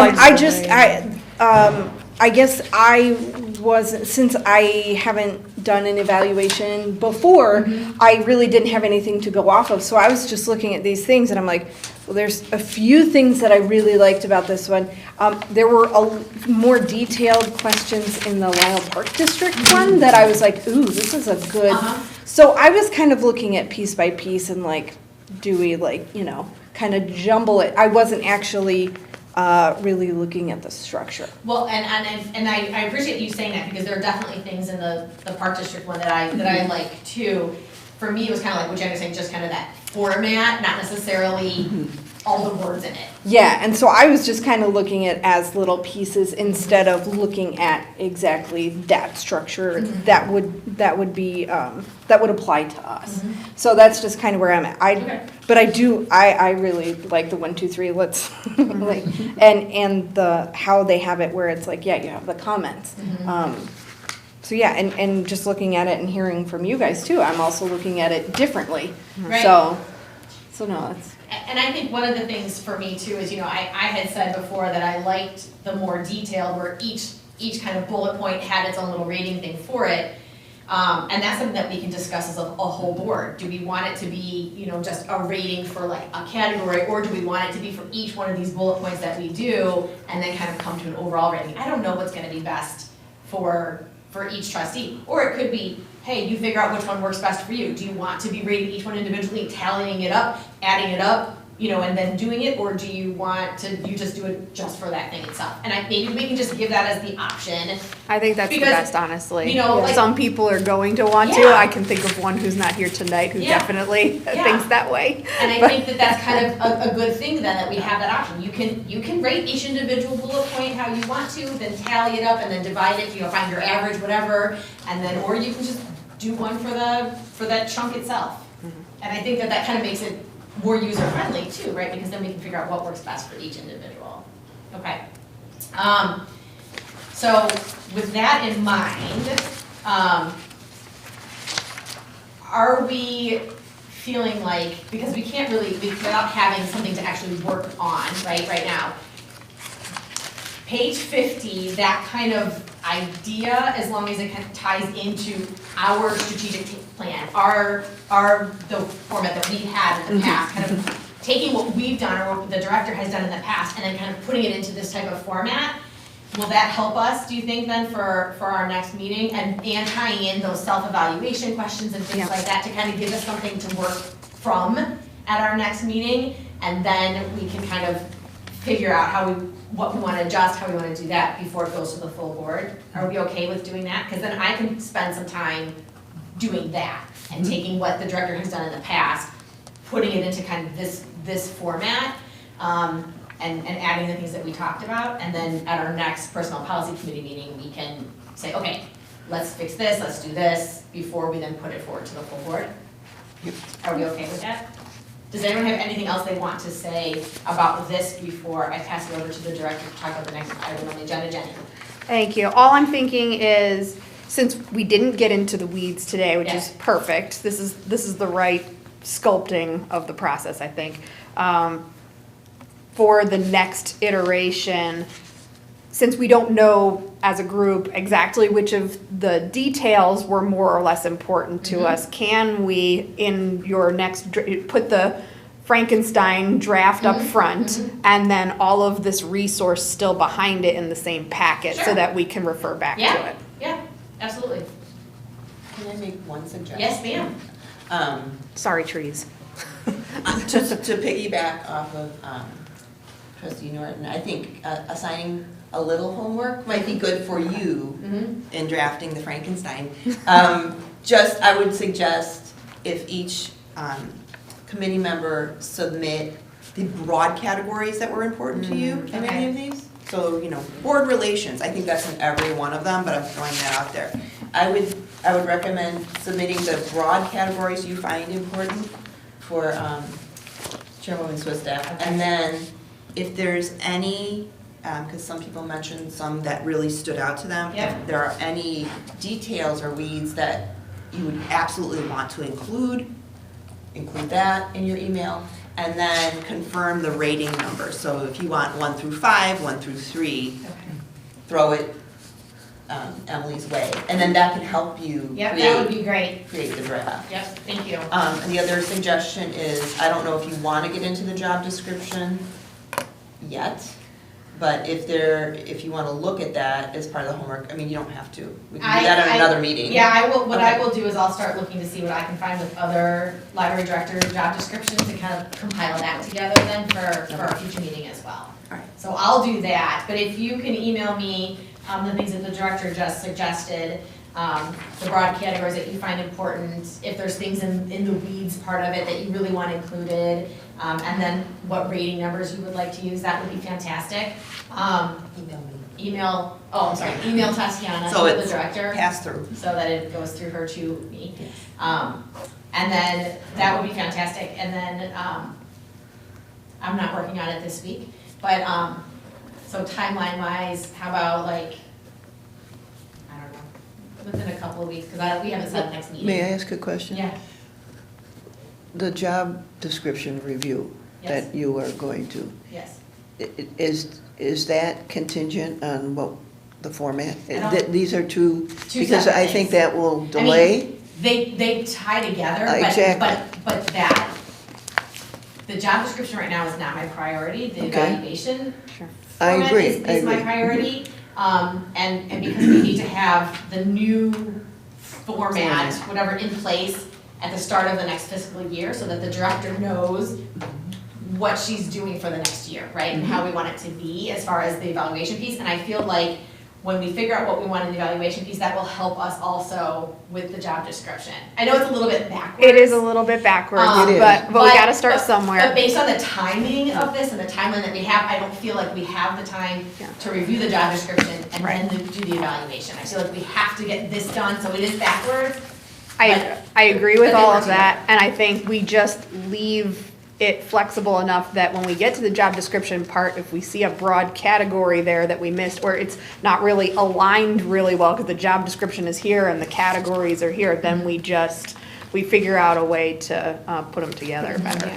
S7: I guess I wasn't, since I haven't done an evaluation before, I really didn't have anything to go off of. So I was just looking at these things and I'm like, well, there's a few things that I really liked about this one. There were more detailed questions in the Lisle Park District one that I was like, ooh, this is a good. So I was kind of looking at piece by piece and like, do we kind of jumble it? I wasn't actually really looking at the structure.
S1: Well, and I appreciate you saying that, because there are definitely things in the Park District one that I like too. For me, it was kind of like what Jen was saying, just kind of that format, not necessarily all the words in it.
S7: Yeah, and so I was just kind of looking at as little pieces instead of looking at exactly that structure that would be that would apply to us. So that's just kind of where I'm at.
S1: Okay.
S7: But I really like the 1, 2, 3. Let's like and the how they have it where it's like, yeah, you have the comments. So yeah, and just looking at it and hearing from you guys too, I'm also looking at it differently.
S1: Right.
S7: So no, it's.
S1: And I think one of the things for me too is, I had said before that I liked the more detailed where each kind of bullet point had its own little rating thing for it. And that's something that we can discuss as a whole board. Do we want it to be, just a rating for like a category, or do we want it to be for each one of these bullet points that we do and then kind of come to an overall rating? I don't know what's gonna be best for each trustee. Or it could be, hey, you figure out which one works best for you. Do you want to be rating each one individually, tallying it up, adding it up, and then doing it? Or do you want to, you just do it just for that thing itself? And maybe we can just give that as the option.
S4: I think that's the
S1: Because,
S4: best, honestly.
S1: like-
S4: Some people are going to want to.
S1: Yeah.
S4: I can think of one who's not here tonight who
S1: Yeah.
S4: definitely
S1: Yeah.
S4: thinks that way.
S1: And I think that that's kind of a good thing then, that we have that option. You can rate each individual bullet point how you want to, then tally it up and then divide it, find your average, whatever. And then, or you can just do one for that chunk itself. And I think that kind of makes it more user-friendly too, right? Because then we can figure out what works best for each individual. Okay. So with that in mind, are we feeling like, because we can't really, without having something to actually work on, right now, page 50, that kind of idea, as long as it kind of ties into our strategic plan, the format that we've had in the past, kind of taking what we've done or what the director has done in the past and then kind of putting it into this type of format, will that help us, do you think, then, for our next meeting? And tying in those self-evaluation questions and things like that to kind of give us something to work from at our next meeting, and then we can kind of figure out what we want to adjust, how we want to do that before it goes to the full board. Are we okay with doing that? Because then I can spend some time doing that and taking what the director has done in the past, putting it into kind of this format, and adding the things that we talked about, and then at our next personnel policy committee meeting, we can say, okay, let's fix this, let's do this, before we then put it forward to the full board. Are we okay with that? Does anyone have anything else they want to say about this before I pass it over to the director to talk about the next item on the agenda? Jenny?
S4: Thank you. All I'm thinking is, since we didn't get into the weeds today, which
S1: Yes.
S4: is perfect, this is the right sculpting of the process, I think. For the next iteration, since we don't know as a group exactly which of the details were more or less important to us, can we, in your next, put the Frankenstein draft up front, and then all of this resource still behind it in the same packet, so
S1: Sure.
S4: that we can refer back to
S1: Yeah,
S4: it?
S1: yeah, absolutely.
S5: Can I make one suggestion?
S1: Yes, ma'am.
S4: Sorry, trees.
S5: Just to piggyback off of Trustee Norton, I think assigning a little homework might be good for you in drafting the Frankenstein. I would suggest if each committee member submit the broad categories that were important to you in any of these. So, board relations, I think that's in every one of them, but I'm throwing that out there. I would recommend submitting the broad categories you find important for Chairwoman Swistaff. And then if there's any, because some people mentioned some that really stood out to them.
S1: Yep.
S5: If there are any details or weeds that you would absolutely want to include that in your email. And then confirm the rating number. So if you want 1 through 5, 1 through 3, throw it Emily's way. And then that can help you
S1: Yep, that would be great.
S5: create the draft.
S1: Yep, thank you.
S5: And the other suggestion is, I don't know if you want to get into the job description yet, but if you want to look at that as part of the homework, you don't have to. We can do that at another meeting.
S1: Yeah, I will, what I
S5: Okay.
S1: will do is I'll start looking to see what I can find with other library director job descriptions and kind of compile that together then for our future meeting as well.
S5: Alright.
S1: So I'll do that, but if you can email me the things that the director just suggested, the broad categories that you find important, if there's things in the weeds part of it that you really want included, and then what rating numbers you would like to use, that would be fantastic. Email Tatiana,
S5: So
S1: the
S5: it's
S1: director,
S5: pass through.
S1: so that it goes through her to me. And then that would be fantastic, and then, I'm not working on it this week, but, so timeline wise, how about like, I don't know, within a couple of weeks, because we haven't set the next meeting.
S3: May I ask a question?
S1: Yeah,
S3: The job description review
S1: Yes.
S3: that you are going to,
S1: yes.
S3: is that contingent on what, the format?
S1: I don't-
S3: These are two,
S1: Two
S3: because
S1: separate
S3: I think
S1: things.
S3: that will delay.
S1: They tie together,
S3: Exactly.
S1: but that, the job description right now is not my priority, the
S3: Okay.
S1: evaluation
S4: Sure.
S3: I
S1: format
S3: agree,
S1: is my priority. And because we need to have the new format, whatever, in place at the start of the next fiscal year, so that the director knows what she's doing for the next year, right? And how we want it to be as far as the evaluation piece. And I feel like when we figure out what we want in the evaluation piece, that will help us also with the job description. I know it's a little bit backwards.
S4: It is a little bit backwards,
S3: It is.
S4: but we gotta start
S1: But
S4: somewhere.
S1: based on the timing of this and the timeline that we have, I don't feel like we have the time
S4: Yeah.
S1: to review the job description and
S4: Right.
S1: then do the evaluation. I feel like we have to get this done, so it is backwards.
S4: I agree with
S1: but they
S4: all
S1: work
S4: of that, and I think we just leave it flexible enough that when we get to the job description part, if we see a broad category there that we missed, or it's not really aligned really well, because the job description is here and the categories are here, then we figure out a way to put them together better.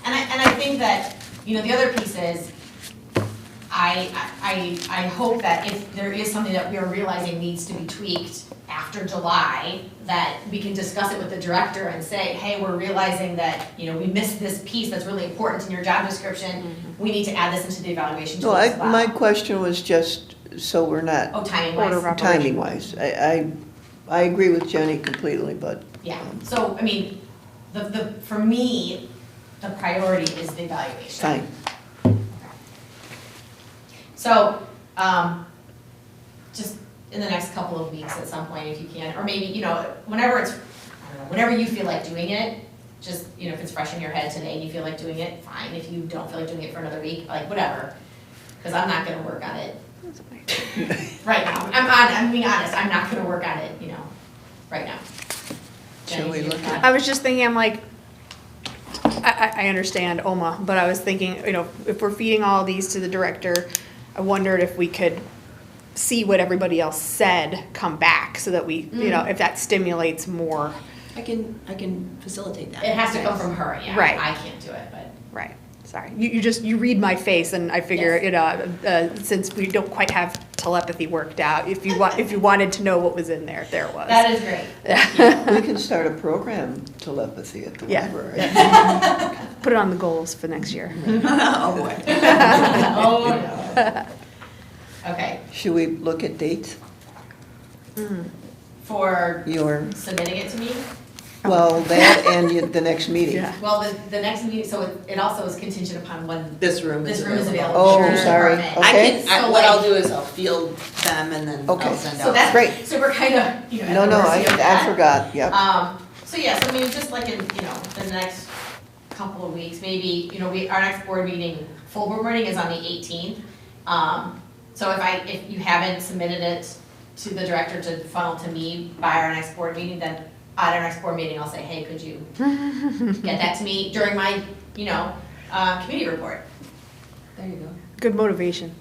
S1: And I think that, you know, the other piece is, I hope that if there is something that we are realizing needs to be tweaked after July, that we can discuss it with the director and say, hey, we're realizing that, you know, we missed this piece that's really important in your job description. We need to add this into the evaluation
S3: No,
S1: tool as well.
S3: my question was just so we're not
S1: Oh, timing
S4: Order
S1: wise.
S4: of
S3: timing wise. I agree with Jenny completely, but.
S1: Yeah, so, I mean, for me, the priority is the evaluation.
S3: Fine.
S1: So, just in the next couple of weeks at some point, if you can, or maybe, you know, whenever it's, I don't know, whenever you feel like doing it, just, you know, if it's fresh in your head today and you feel like doing it, fine. If you don't feel like doing it for another week, like, whatever. Because I'm not gonna work on it right now. I'm being honest, I'm not gonna work on it, you know, right now.
S3: Shall we
S1: Jenny,
S3: look
S1: you
S3: at-
S1: got-
S4: I was just thinking, I'm like, I understand OMA, but I was thinking, you know, if we're feeding all these to the director, I wondered if we could see what everybody else said come back, so that we, you know, if that stimulates more.
S8: I can facilitate that.
S1: It has to come from her, yeah.
S4: Right.
S1: I can't do it, but.
S4: Right, sorry. You read my face, and I figure,
S1: Yes.
S4: you know, since we don't quite have telepathy worked out, if you wanted to know what was in there, there it was.
S1: That is great.
S3: We can start a program, telepathy, at the
S4: Yeah.
S3: library.
S4: Put it on the goals for next year.
S5: Oh, boy.
S1: Oh, no. Okay,
S3: Should we look at dates?
S1: for
S3: Your,
S1: submitting it to me?
S3: well, that and the next meeting.
S4: Yeah.
S1: Well, the next meeting, so it also is contingent upon when
S5: This room is
S1: this room is
S5: available.
S1: available.
S3: Oh,
S1: for
S3: sorry.
S1: department.
S3: Okay.
S5: I can,
S1: So,
S5: what I'll
S1: like-
S5: do is I'll field them and then
S3: Okay.
S5: I'll send
S1: So
S5: out.
S1: that's
S3: Great.
S1: So we're kind of, you know, at
S3: No,
S1: the
S3: no,
S1: mercy of
S3: I
S1: that.
S3: forgot, yep.
S1: So yes, I mean, just like in, you know, the next couple of weeks, maybe, you know, our next board meeting, full board meeting is on the 18th. So if you haven't submitted it to the director to funnel to me by our next board meeting, then at our next board meeting, I'll say, hey, could you get that to me during my, you know, committee report?
S8: There you go.
S4: Good motivation.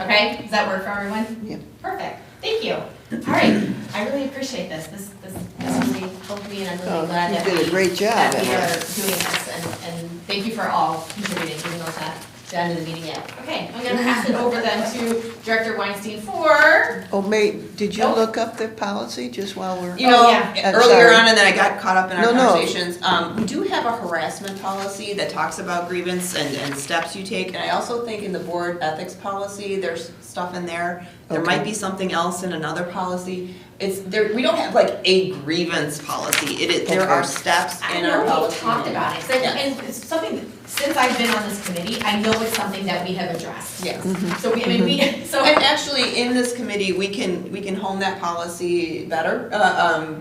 S1: Okay, does that work for everyone?
S3: Yep.
S1: Perfect, thank you. All right, I really appreciate this. This really helped me, and I'm
S3: Oh,
S1: really glad
S3: you
S1: that
S3: did a great job,
S1: that we
S3: Emma.
S1: are doing this, and thank you for all contributing, even though it's not the end of the meeting yet. Okay, I'm gonna pass it over then to Director Weinstein for,
S3: Oh, May, did you
S1: Nope.
S3: look up the policy just while we're?
S5: You know,
S1: yeah.
S3: I'm
S5: earlier
S3: sorry.
S5: on, and then I got caught up in our
S3: No, no.
S5: conversations, we do have a harassment policy that talks about grievance and steps you take. And I also think in the board ethics policy, there's stuff in there. There
S3: Okay.
S5: might be something else in another policy. It's, there, we don't have like a grievance policy. There
S3: Okay.
S5: are steps
S1: I
S5: in our
S1: know
S5: policy.
S1: we talked about it,
S5: Yes.
S1: and it's something since I've been on this committee, I know it's something that we have addressed.
S5: Yes.
S1: So we, I mean, we, so.
S5: And actually, in this committee, we can hone that policy better,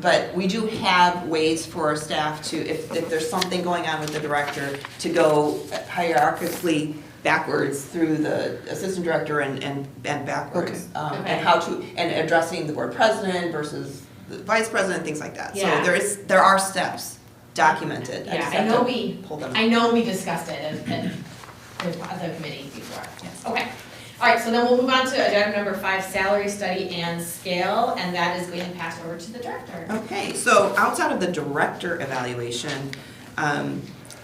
S5: but we do have ways for staff to, if there's something going on with the director, to go hierarchically backwards through the assistant director and backwards.
S1: Okay.
S5: And how to, and addressing the board president versus the vice president, things like that. So
S1: Yeah.
S5: there are steps documented.
S1: Yeah,
S5: just
S1: I
S5: have
S1: know
S5: to
S1: we,
S5: pull them.
S1: I know we discussed it in the committee before.
S5: Yes.
S1: Okay, all right, so then we'll move on to agenda number 5, salary study and scale, and that is going to pass over to the director.
S5: Okay, so outside of the director evaluation,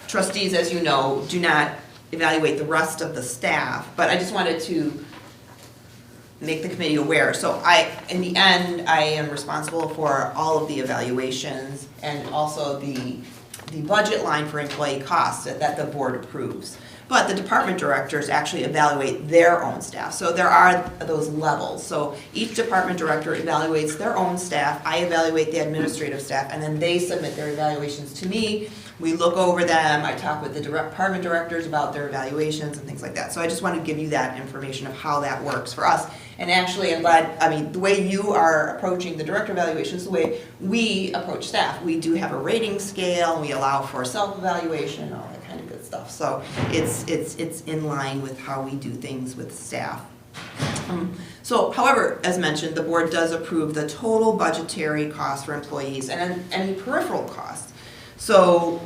S5: trustees, as you know, do not evaluate the rest of the staff, but I just wanted to make the committee aware. So in the end, I am responsible for all of the evaluations and also the budget line for employee costs that the board approves. But the department directors actually evaluate their own staff. So there are those levels. So each department director evaluates their own staff, I evaluate the administrative staff, and then they submit their evaluations to me. We look over them, I talk with the department directors about their evaluations and things like that. So I just want to give you that information of how that works for us. And actually, I'm glad, I mean, the way you are approaching the director evaluations, the way we approach staff. We do have a rating scale, and we allow for self-evaluation, all that kind of good stuff. So it's in line with how we do things with staff. So, however, as mentioned, the board does approve the total budgetary cost for employees and any peripheral costs. So,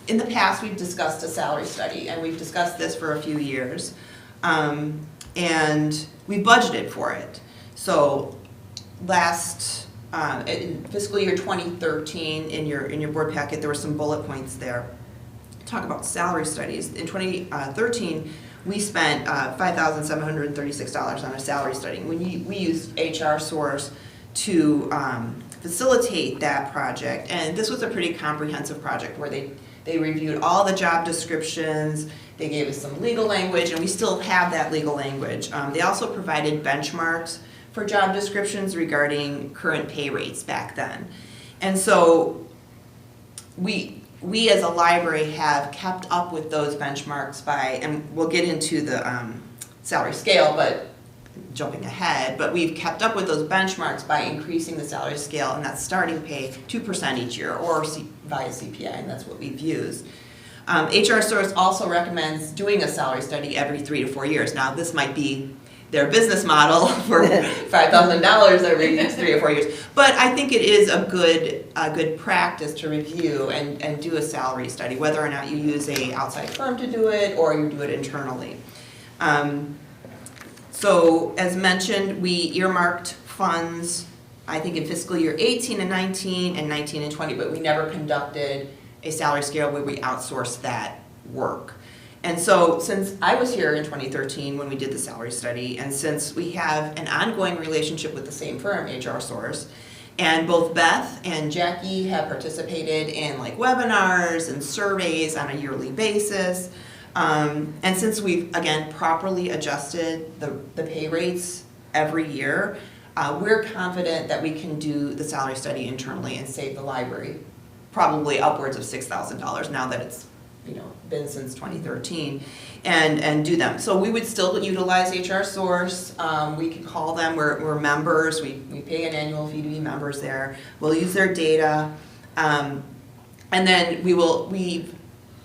S5: in the past, we've discussed a salary study, and we've discussed this for a few years. And we budgeted for it. So last, in fiscal year 2013, in your board packet, there were some bullet points there. Talk about salary studies. In 2013, we spent $5,736 on a salary study. We used HR Source to facilitate that project, and this was a pretty comprehensive project where they reviewed all the job descriptions, they gave us some legal language, and we still have that legal language. They also provided benchmarks for job descriptions regarding current pay rates back then. And so we as a library have kept up with those benchmarks by, and we'll get into the salary scale, but jumping ahead, but we've kept up with those benchmarks by increasing the salary scale and that starting pay 2% each year, or via CPI, and that's what we've used. HR Source also recommends doing a salary study every 3 to 4 years. Now, this might be their business model for $5,000 every 3 or 4 years, but I think it is a good practice to review and do a salary study, whether or not you use a outside firm to do it or you do it internally. So, as mentioned, we earmarked funds, I think in fiscal year 18 and 19 and 19 and 20, but we never conducted a salary scale where we outsourced that work. And so, since I was here in 2013 when we did the salary study, and since we have an ongoing relationship with the same firm, HR Source, and both Beth and Jackie have participated in like webinars and surveys on a yearly basis, and since we've, again, properly adjusted the pay rates every year, we're confident that we can do the salary study internally and save the library probably upwards of $6,000 now that it's been since 2013, and do them. So we would still utilize HR Source. We could call them. We're members. We pay an annual fee to be members there. We'll use their data, and then we've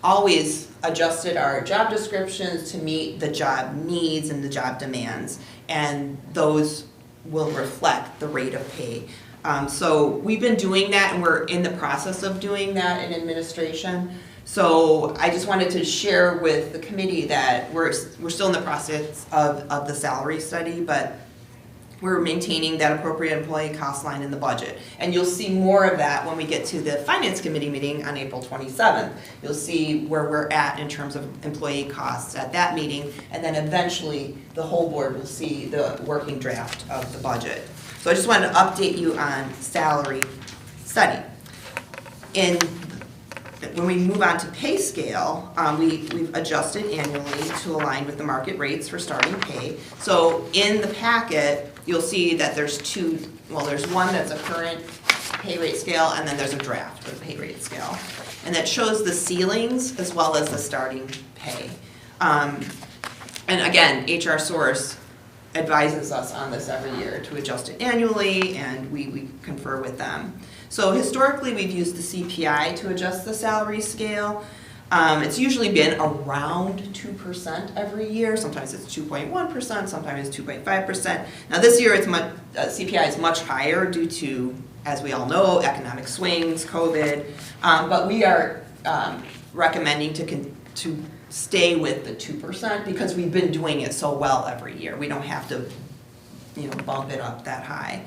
S5: always adjusted our job descriptions to meet the job needs and the job demands, and those will reflect the rate of pay. So we've been doing that, and we're in the process of doing that in administration. So I just wanted to share with the committee that we're still in the process of the salary study, but we're maintaining that appropriate employee cost line in the budget. And you'll see more of that when we get to the Finance Committee meeting on April 27th. You'll see where we're at in terms of employee costs at that meeting, and then eventually the whole board will see the working draft of the budget. So I just wanted to update you on salary study. When we move on to pay scale, we've adjusted annually to align with the market rates for starting pay. So in the packet, you'll see that there's one that's a current pay rate scale, and then there's a draft for the pay rate scale. And that shows the ceilings as well as the starting pay. And again, HR Source advises us on this every year to adjust it annually, and we confer with them. So historically, we've used the CPI to adjust the salary scale. It's usually been around 2% every year. Sometimes it's 2.1%, sometimes it's 2.5%. Now this year, CPI is much higher due to, as we all know, economic swings, COVID. But we are recommending to stay with the 2% because we've been doing it so well every year. We don't have to, bump it up that high.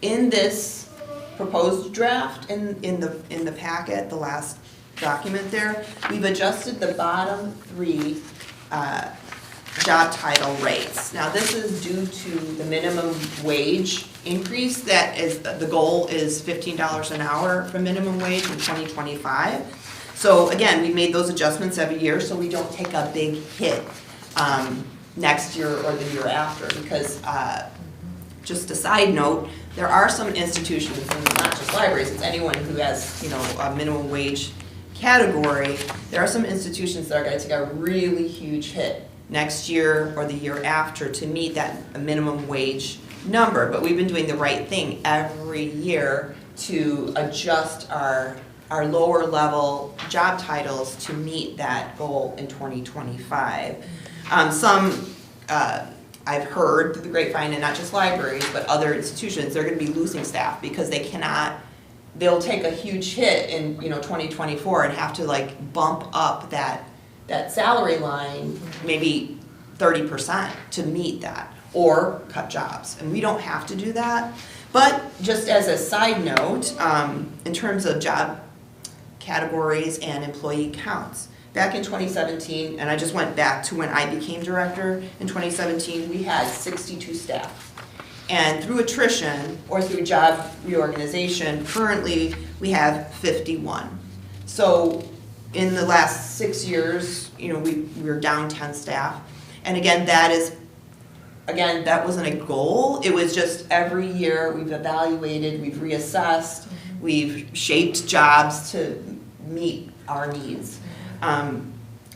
S5: In this proposed draft in the packet, the last document there, we've adjusted the bottom 3 job title rates. Now this is due to the minimum wage increase that is, the goal is $15 an hour for minimum wage in 2025. So again, we made those adjustments every year so we don't take a big hit next year or the year after, because just a side note, there are some institutions, and not just libraries, it's anyone who has a minimum wage category, there are some institutions that are going to take a really huge hit next year or the year after to meet that minimum wage number. But we've been doing the right thing every year to adjust our lower level job titles to meet that goal in 2025. I've heard through the grapevine, and not just libraries, but other institutions, they're going to be losing staff because they'll take a huge hit in 2024 and have to bump up that salary line maybe 30% to meet that, or cut jobs. And we don't have to do that. But just as a side note, in terms of job categories and employee counts, back in 2017, and I just went back to when I became director in 2017, we had 62 staff. And through attrition or through job reorganization, currently we have 51. So in the last 6 years, we're down 10 staff. And again, that wasn't a goal. It was just every year we've evaluated, we've reassessed, we've shaped jobs to meet our needs.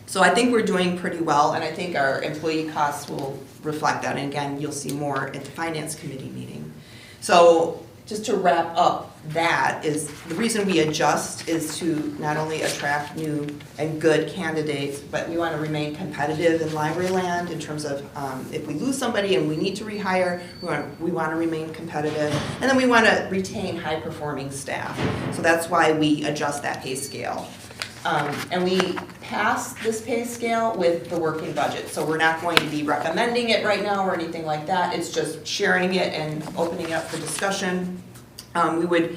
S5: So I think we're doing pretty well, and I think our employee costs will reflect that. And again, you'll see more at the Finance Committee meeting. So just to wrap up, that is the reason we adjust is to not only attract new and good candidates, but we want to remain competitive in library land in terms of if we lose somebody and we need to rehire, we want to remain competitive. And then we want to retain high-performing staff. So that's why we adjust that pay scale. And we pass this pay scale with the working budget. So we're not going to be recommending it right now or anything like that. It's just sharing it and opening it up for discussion. We would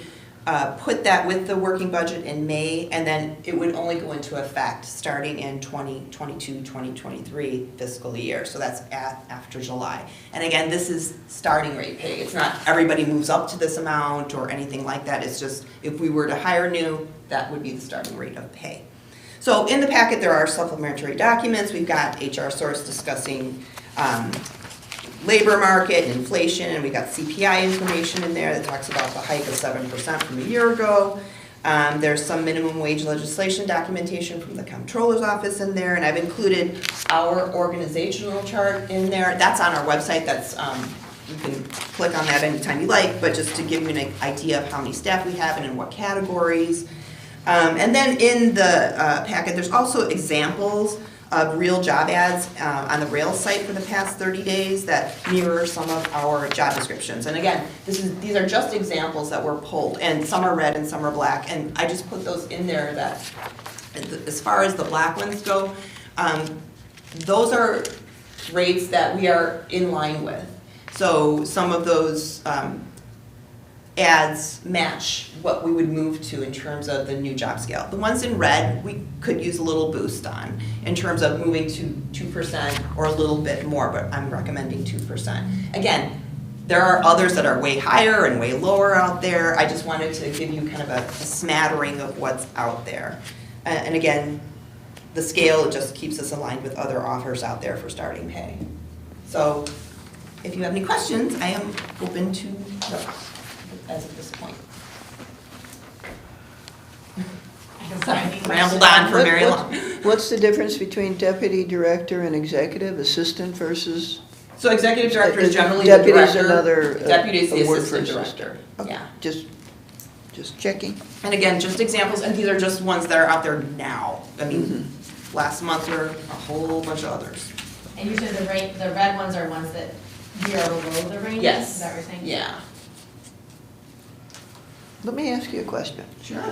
S5: put that with the working budget in May, and then it would only go into effect starting in 2022-2023 fiscal year. So that's after July. And again, this is starting rate pay. It's not everybody moves up to this amount or anything like that. It's just if we were to hire new, that would be the starting rate of pay. So in the packet, there are supplementary documents. We've got HR Source discussing labor market and inflation, and we got CPI information in there that talks about the hike of 7% from a year ago. There's some minimum wage legislation documentation from the Comptroller's Office in there, and I've included our organizational chart in there. That's on our website. That's you can click on that anytime you like, but just to give you an idea of how many staff we have and in what categories. And then in the packet, there's also examples of real job ads on the Rails site for the past 30 days that mirror some of our job descriptions. And again, these are just examples that were pulled, and some are red and some are black. And I just put those in there that, as far as the black ones go, those are rates that we are in line with. So some of those ads match what we would move to in terms of the new job scale. The ones in red, we could use a little boost on in terms of moving to 2% or a little bit more, but I'm recommending 2%. Again, there are others that are way higher and way lower out there. I just wanted to give you kind of a smattering of what's out there. And again, the scale just keeps us aligned with other offers out there for starting pay. So if you have any questions, I am open to those. as of this point.
S1: I'm sorry.
S5: Rambled on for very long.
S3: What's the difference between deputy director and executive assistant versus?
S5: So executive director is generally the
S3: Deputy's
S5: director.
S3: another,
S5: Deputy is the
S3: a word for
S5: assistant
S3: assistant.
S5: director,
S3: Okay,
S5: yeah.
S3: Just checking.
S5: And again, just examples, and these are just ones that are out there now. I mean, last month there were a whole bunch of others.
S1: And you said the red ones are ones that we are below the range?
S5: Yes.
S1: Is that what you're saying?
S5: Yeah.
S3: Let me ask you a question.
S5: Sure.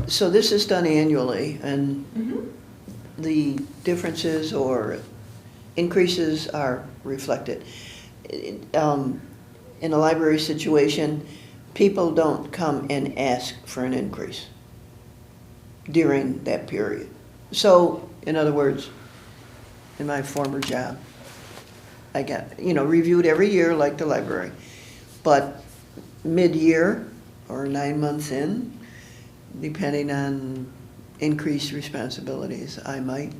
S3: So this is done annually, and
S5: Mhm.
S3: the differences or increases are reflected. In a library situation, people don't come and ask for an increase during that period. So, in other words, in my former job, I got, reviewed every year like the library. But mid-year or 9 months in, depending on increased responsibilities, I might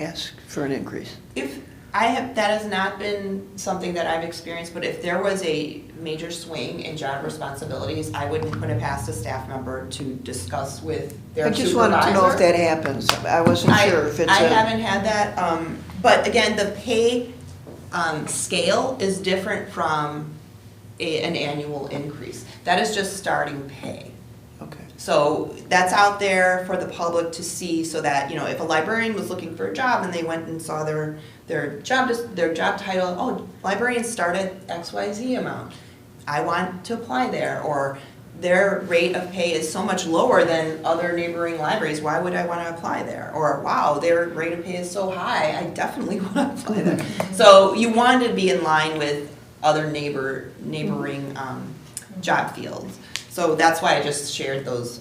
S3: ask for an increase.
S5: That has not been something that I've experienced, but if there was a major swing in job responsibilities, I would put it past a staff member to discuss with their
S3: I
S5: supervisor.
S3: just wanted to know if that happens. I wasn't sure if it's
S5: I haven't had that, but again, the pay scale is different from an annual increase. That is just starting pay.
S3: Okay.
S5: So that's out there for the public to see, so that, if a librarian was looking for a job and they went and saw their job title, oh, librarians start at XYZ amount, I want to apply there, or their rate of pay is so much lower than other neighboring libraries, why would I want to apply there? Or, wow, their rate of pay is so high, I definitely want to apply there. So you want to be in line with other neighboring job fields. So that's why I just shared those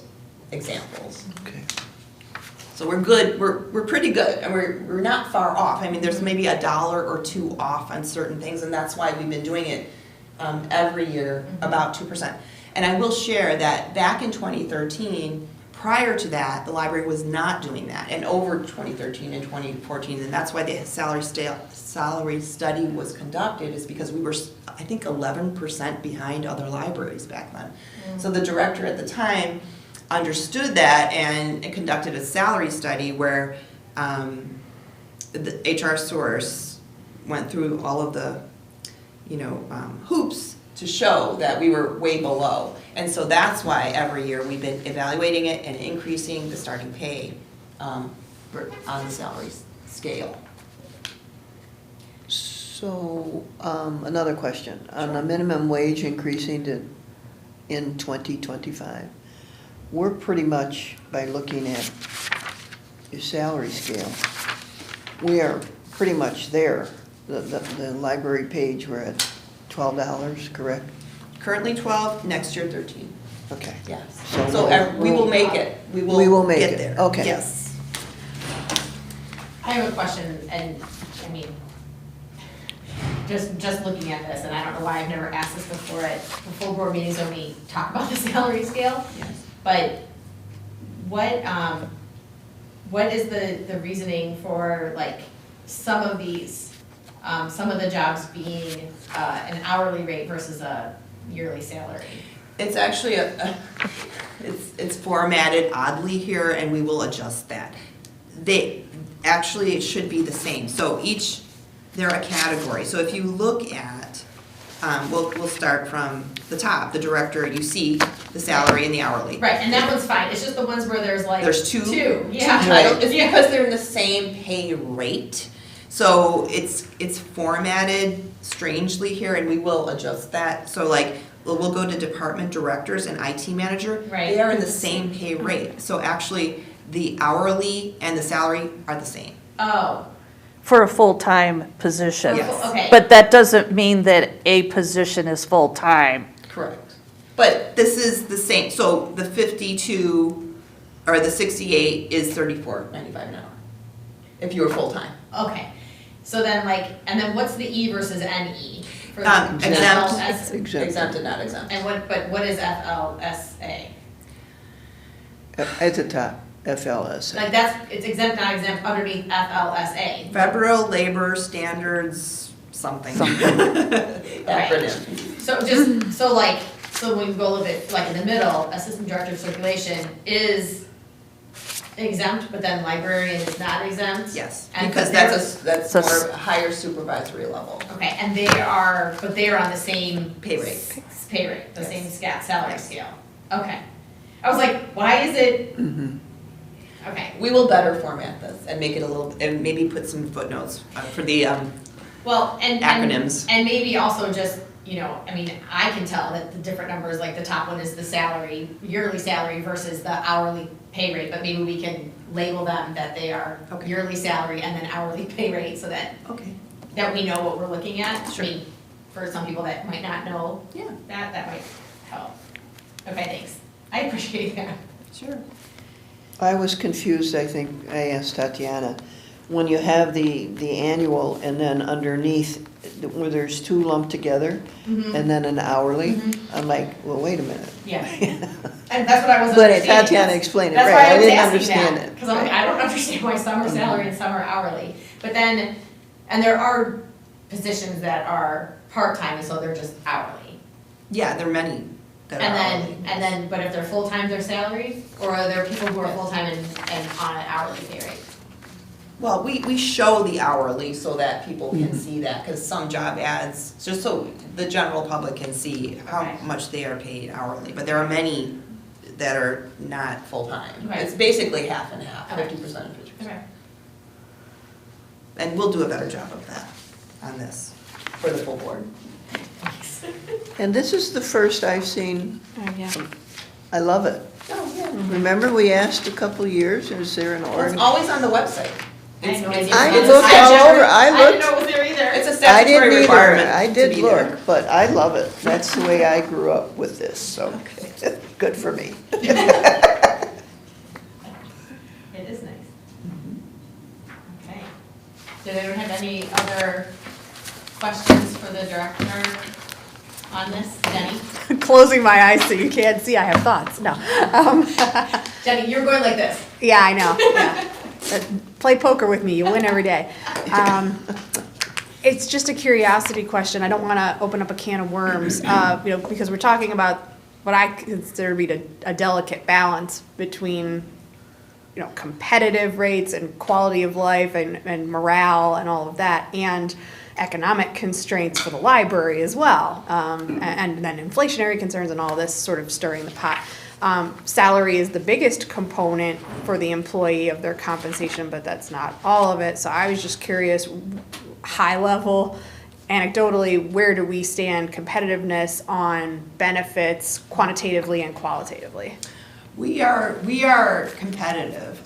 S5: examples.
S3: Okay.
S5: So we're good, we're pretty good, and we're not far off. I mean, there's maybe $1 or $2 off on certain things, and that's why we've been doing it every year, about 2%. And I will share that back in 2013, prior to that, the library was not doing that. And over 2013 and 2014, and that's why the salary study was conducted, is because we were, I think, 11% behind other libraries back then. So the director at the time understood that and conducted a salary study where the HR source went through all of the, hoops to show that we were way below. And so that's why every year we've been evaluating it and increasing the starting pay on the salary scale.
S3: So, another question. On the minimum wage increasing in 2025, we're pretty much, by looking at your salary scale, we are pretty much there. The library page, we're at $12, correct?
S5: Currently 12, next year 13.
S3: Okay.
S5: Yes.
S3: So
S5: So we will make it. We will
S3: make
S5: get
S3: it.
S5: there.
S3: Okay.
S5: Yes.
S1: I have a question, and I mean, just looking at this, and I don't know why I've never asked this before at the full board meetings when we talk about the salary scale.
S5: Yes.
S1: But what is the reasoning for like some of these, some of the jobs being an hourly rate versus a yearly salary?
S5: It's actually it's formatted oddly here, and we will adjust that. It should be the same. So they're a category. So if you look at, we'll start from the top, the director, you see the salary and the hourly.
S1: Right, and that one's fine, it's just the ones where there's like.
S5: There's two
S1: Yeah.
S5: titles. It's because they're in the same pay rate. So it's formatted strangely here, and we will adjust that. So like, we'll go to department directors and IT manager.
S1: Right.
S5: They are in the same pay rate. So actually, the hourly and the salary are the same.
S1: Oh,
S6: For a full-time position.
S5: Yes.
S1: okay.
S6: But that doesn't mean that a position is full-time.
S5: Correct. But this is the same, so the 52, or the 68 is $34.95 an hour, if you were full-time.
S1: okay, so then like, and then what's the E versus NE? For
S5: Exempt.
S1: FLS?
S5: Exempted, not exempt.
S1: And what is FLSA?
S3: At the top, FLS.
S1: Like it's exempt, not exempt underneath FLSA.
S5: Federal Labor Standards something. Acronym.
S1: So when we go a little bit, like in the middle, assistant director of circulation is exempt, but then librarian is not exempt?
S5: Yes,
S1: And
S5: because
S1: they're-
S5: that's
S6: So-
S5: more higher supervisory level.
S1: Okay, and they are on the same.
S5: Pay rate.
S1: Pay rate, the same
S5: Yes.
S1: salary
S5: Yes.
S1: scale. Okay. I was like, why is it?
S3: Mhm.
S1: Okay,
S5: We will better format this and make it a little, and maybe put some footnotes for the
S1: well, and.
S5: acronyms.
S1: And maybe also just, I mean, I can tell that the different numbers, like the top one is the salary, yearly salary versus the hourly pay rate, but maybe we can label them that they are
S5: Okay.
S1: yearly salary and then hourly pay rate so that
S5: Okay.
S1: we know what we're looking at.
S5: Sure.
S1: I mean, for some people that might not know
S5: Yeah,
S1: that might help. Okay, thanks. I appreciate that.
S5: sure.
S3: I was confused, I think, I asked Tatiana, when you have the annual and then underneath, where there's two lumped together, and then an hourly, I'm like, well, wait a minute.
S1: Yeah. And that's what I wasn't
S3: But
S1: understanding.
S3: Tatiana explained it
S1: That's
S3: right,
S1: why
S3: I
S1: was
S3: didn't
S1: asking
S3: understand
S1: that,
S3: it.
S1: because I'm like, I don't understand why some are salary and some are hourly. But then, and there are positions that are part-time, and so they're just hourly.
S5: Yeah, there are many that are hourly.
S1: And then, but if they're full-time, they're salary? Or are there people who are full-time and on an hourly pay rate?
S5: Well, we show the hourly so that people can see that, because some job ads, just so the general public can see how
S1: Okay.
S5: much they are paid hourly, but there are many that are not full-time.
S1: Okay.
S5: It's basically half and half,
S1: Okay.
S5: 50% and 50%.
S1: Okay.
S5: And we'll do a better job of that on this, for the full board.
S3: And this is the first I've seen,
S4: Oh, yeah.
S3: I love it.
S5: Oh, yeah.
S3: Remember, we asked a couple years, is there an
S5: Well,
S3: org?
S5: it's always on the website.
S1: I had no idea.
S3: I
S1: It's
S3: looked
S1: a
S3: all
S1: statutory-
S3: over, I
S1: didn't
S3: looked,
S1: know it was there either.
S5: It's a
S3: I
S5: statutory
S3: didn't either,
S5: requirement
S3: I
S5: to
S3: did
S5: be there.
S3: look, but I love it. That's the way I grew up with this, so, good for me.
S1: It is nice. Okay. Did anyone have any other questions for the director on this? Jenny?
S4: Closing my eyes so you can't see, I have thoughts, no.
S1: Jenny, you're going like this.
S4: Yeah, I know, yeah. Play poker with me, you win every day. It's just a curiosity question, I don't wanna open up a can of worms, because we're talking about what I consider to be a delicate balance between, competitive rates and quality of life and morale and all of that, and economic constraints for the library as well, and then inflationary concerns and all this sort of stirring the pot. Salary is the biggest component for the employee of their compensation, but that's not all of it. So I was just curious, high level, anecdotally, where do we stand competitiveness on benefits quantitatively and qualitatively?
S5: We are competitive.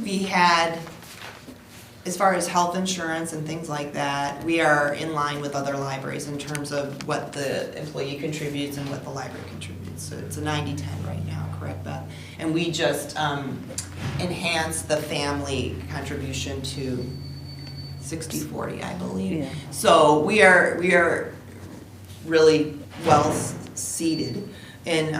S5: We had, as far as health insurance and things like that, we are in line with other libraries in terms of what the employee contributes and what the library contributes. So it's a 90-10 right now, correct, Beth? And we just enhanced the family contribution to 60-40, I believe.
S6: Yeah.
S5: So we are really well seated in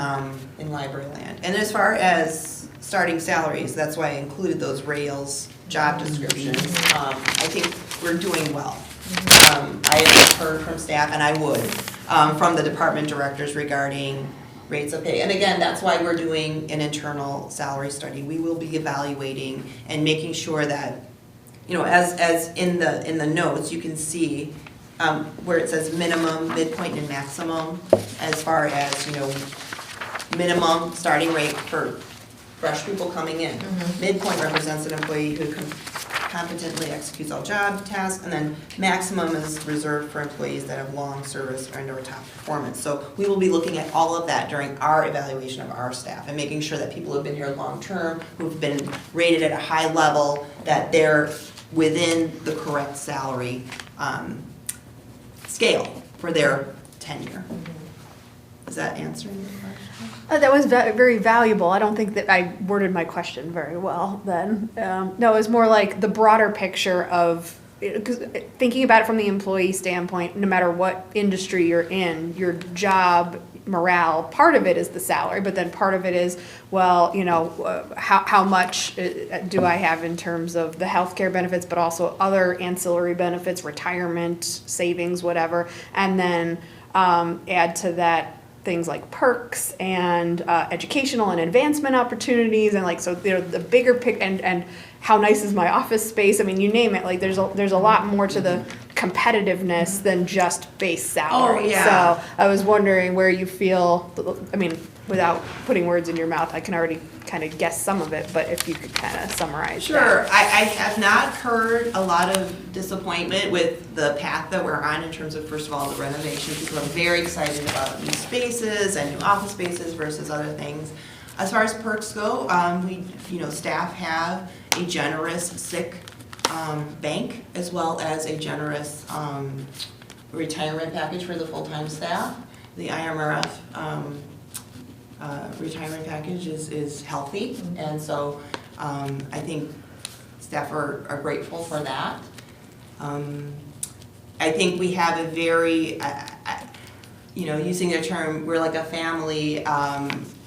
S5: library land. And as far as starting salaries, that's why I included those rails job descriptions. I think we're doing well. I have heard from staff, and I would, from the department directors regarding rates of pay. And again, that's why we're doing an internal salary study. We will be evaluating and making sure that, as in the notes, you can see where it says minimum, midpoint, and maximum, as far as, minimum starting rate for fresh people coming in. Midpoint represents an employee who competently executes all job tasks, and then maximum is reserved for employees that have long service and or top performance. So we will be looking at all of that during our evaluation of our staff and making sure that people who have been here long-term, who've been rated at a high level, that they're within the correct salary scale for their tenure. Is that answering your question?
S4: That was very valuable. I don't think that I worded my question very well then. No, it was more like the broader picture of, because thinking about it from the employee standpoint, no matter what industry you're in, your job morale, part of it is the salary, but then part of it is, well, how much do I have in terms of the healthcare benefits, but also other ancillary benefits, retirement, savings, whatever, and then add to that things like perks and educational and advancement opportunities, and like, so the bigger and how nice is my office space? I mean, you name it. Like, there's a lot more to the competitiveness than just base salary.
S5: Oh, yeah.
S4: So I was wondering where you feel. I mean, without putting words in your mouth, I can already kind of guess some of it. But if you could kind of summarize.
S5: Sure.
S4: that.
S5: I have not heard a lot of disappointment with the path that we're on in terms of, first of all, the renovation. People are very excited about new spaces and new office spaces versus other things. As far as perks go, staff have a generous sick bank as well as a generous retirement package for the full-time staff. The IMRF retirement package is healthy, and so I think staff are grateful for that. I think we have a very, using the term, we're like a family,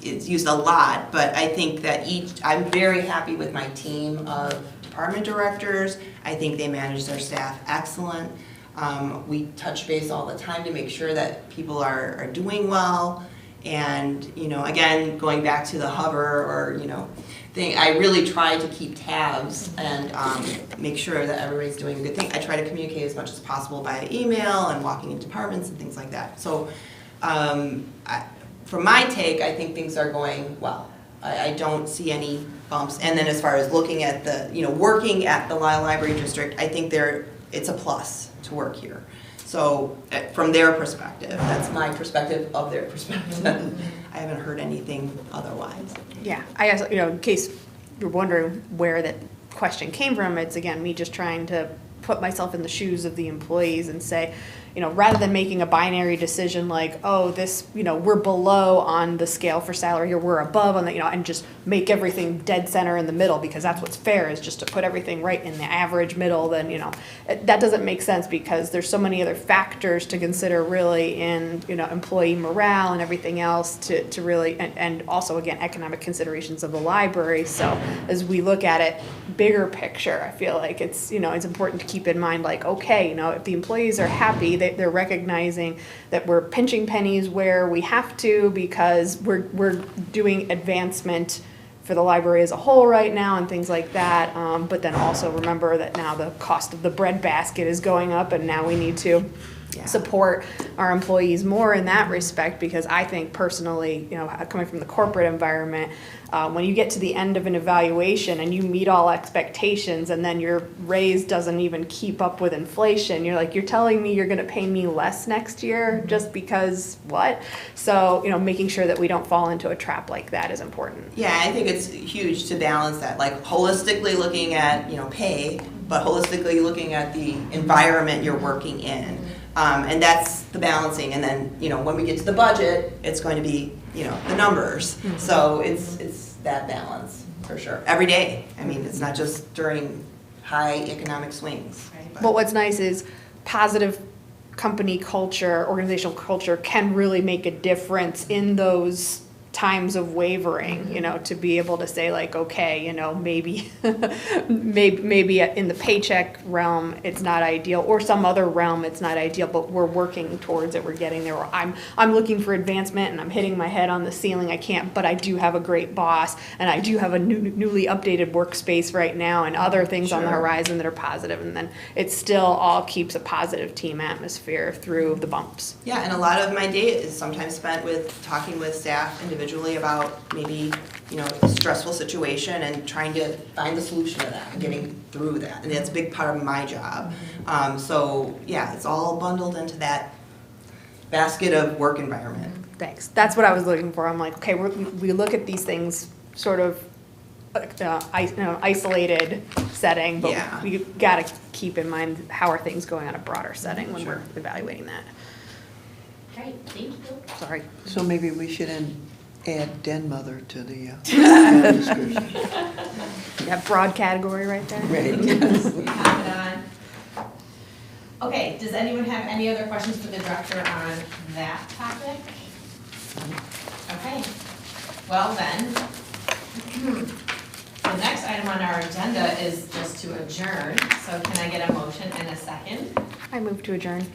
S5: it's used a lot, but I think that I'm very happy with my team of department directors. I think they manage their staff excellent. We touch base all the time to make sure that people are doing well. And, again, going back to the hover thing, I really try to keep tabs and make sure that everybody's doing a good thing. I try to communicate as much as possible via email and walking in departments and things like that. So from my take, I think things are going well. I don't see any bumps. And then as far as looking at working at the Lisle Library District, I think it's a plus to work here. So from their perspective, that's my perspective of their perspective. I haven't heard anything otherwise.
S4: Yeah, I guess, in case you're wondering where that question came from, it's again, me just trying to put myself in the shoes of the employees and say, rather than making a binary decision like, oh, this, we're below on the scale for salary or we're above on the, and just make everything dead center in the middle because that's what's fair is just to put everything right in the average middle, then, that doesn't make sense because there's so many other factors to consider really in, employee morale and everything else to really, and also again, economic considerations of the library. So as we look at it, bigger picture, I feel like it's, it's important to keep in mind like, okay, if the employees are happy, they're recognizing that we're pinching pennies where we have to because we're doing advancement for the library as a whole right now and things like that. But then also remember that now the cost of the bread basket is going up and now we need to support our employees more in that respect because I think personally, coming from the corporate environment, when you get to the end of an evaluation and you meet all expectations and then your raise doesn't even keep up with inflation, you're like, you're telling me you're gonna pay me less next year just because what? So, making sure that we don't fall into a trap like that is important.
S5: Yeah, I think it's huge to balance that, like holistically looking at, pay, but holistically looking at the environment you're working in. And that's the balancing. And then, when we get to the budget, it's going to be, the numbers. Mm-hmm. So it's that balance for sure. Every day. I mean, it's not just during high economic swings.
S4: Right. But what's nice is positive company culture, organizational culture can really make a difference in those times of wavering, to be able to say like, okay, maybe maybe in the paycheck realm it's not ideal or some other realm it's not ideal, but we're working towards it, we're getting there. Or I'm looking for advancement and I'm hitting my head on the ceiling, I can't, but I do have a great boss and I do have a newly updated workspace right now and other things on the horizon that are positive, and then it still all keeps a positive team atmosphere through the bumps.
S5: Yeah, and a lot of my day is sometimes spent with talking with staff individually about maybe, a stressful situation and trying to find the solution to that and getting through that. And that's a big part of my job. So yeah, it's all bundled into that basket of work environment.
S4: Thanks. That's what I was looking for. I'm like, okay, we look at these things sort of isolated setting, but we got to keep in mind how are things going on a broader setting when we're evaluating that.
S1: Great, thank you.
S4: Sorry.
S3: So maybe we should add den mother to the job description.
S4: That broad category right there.
S3: Right.
S1: We have it on. Okay, does anyone have any other questions for the director on that topic? Okay, well then, the next item on our agenda is just to adjourn, so can I get a motion and a second?
S4: I move to adjourn.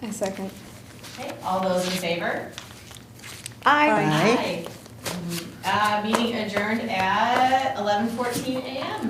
S7: A second.
S1: Okay, all those in favor?
S3: Aye.
S1: Meeting adjourned at 11:14 a.m.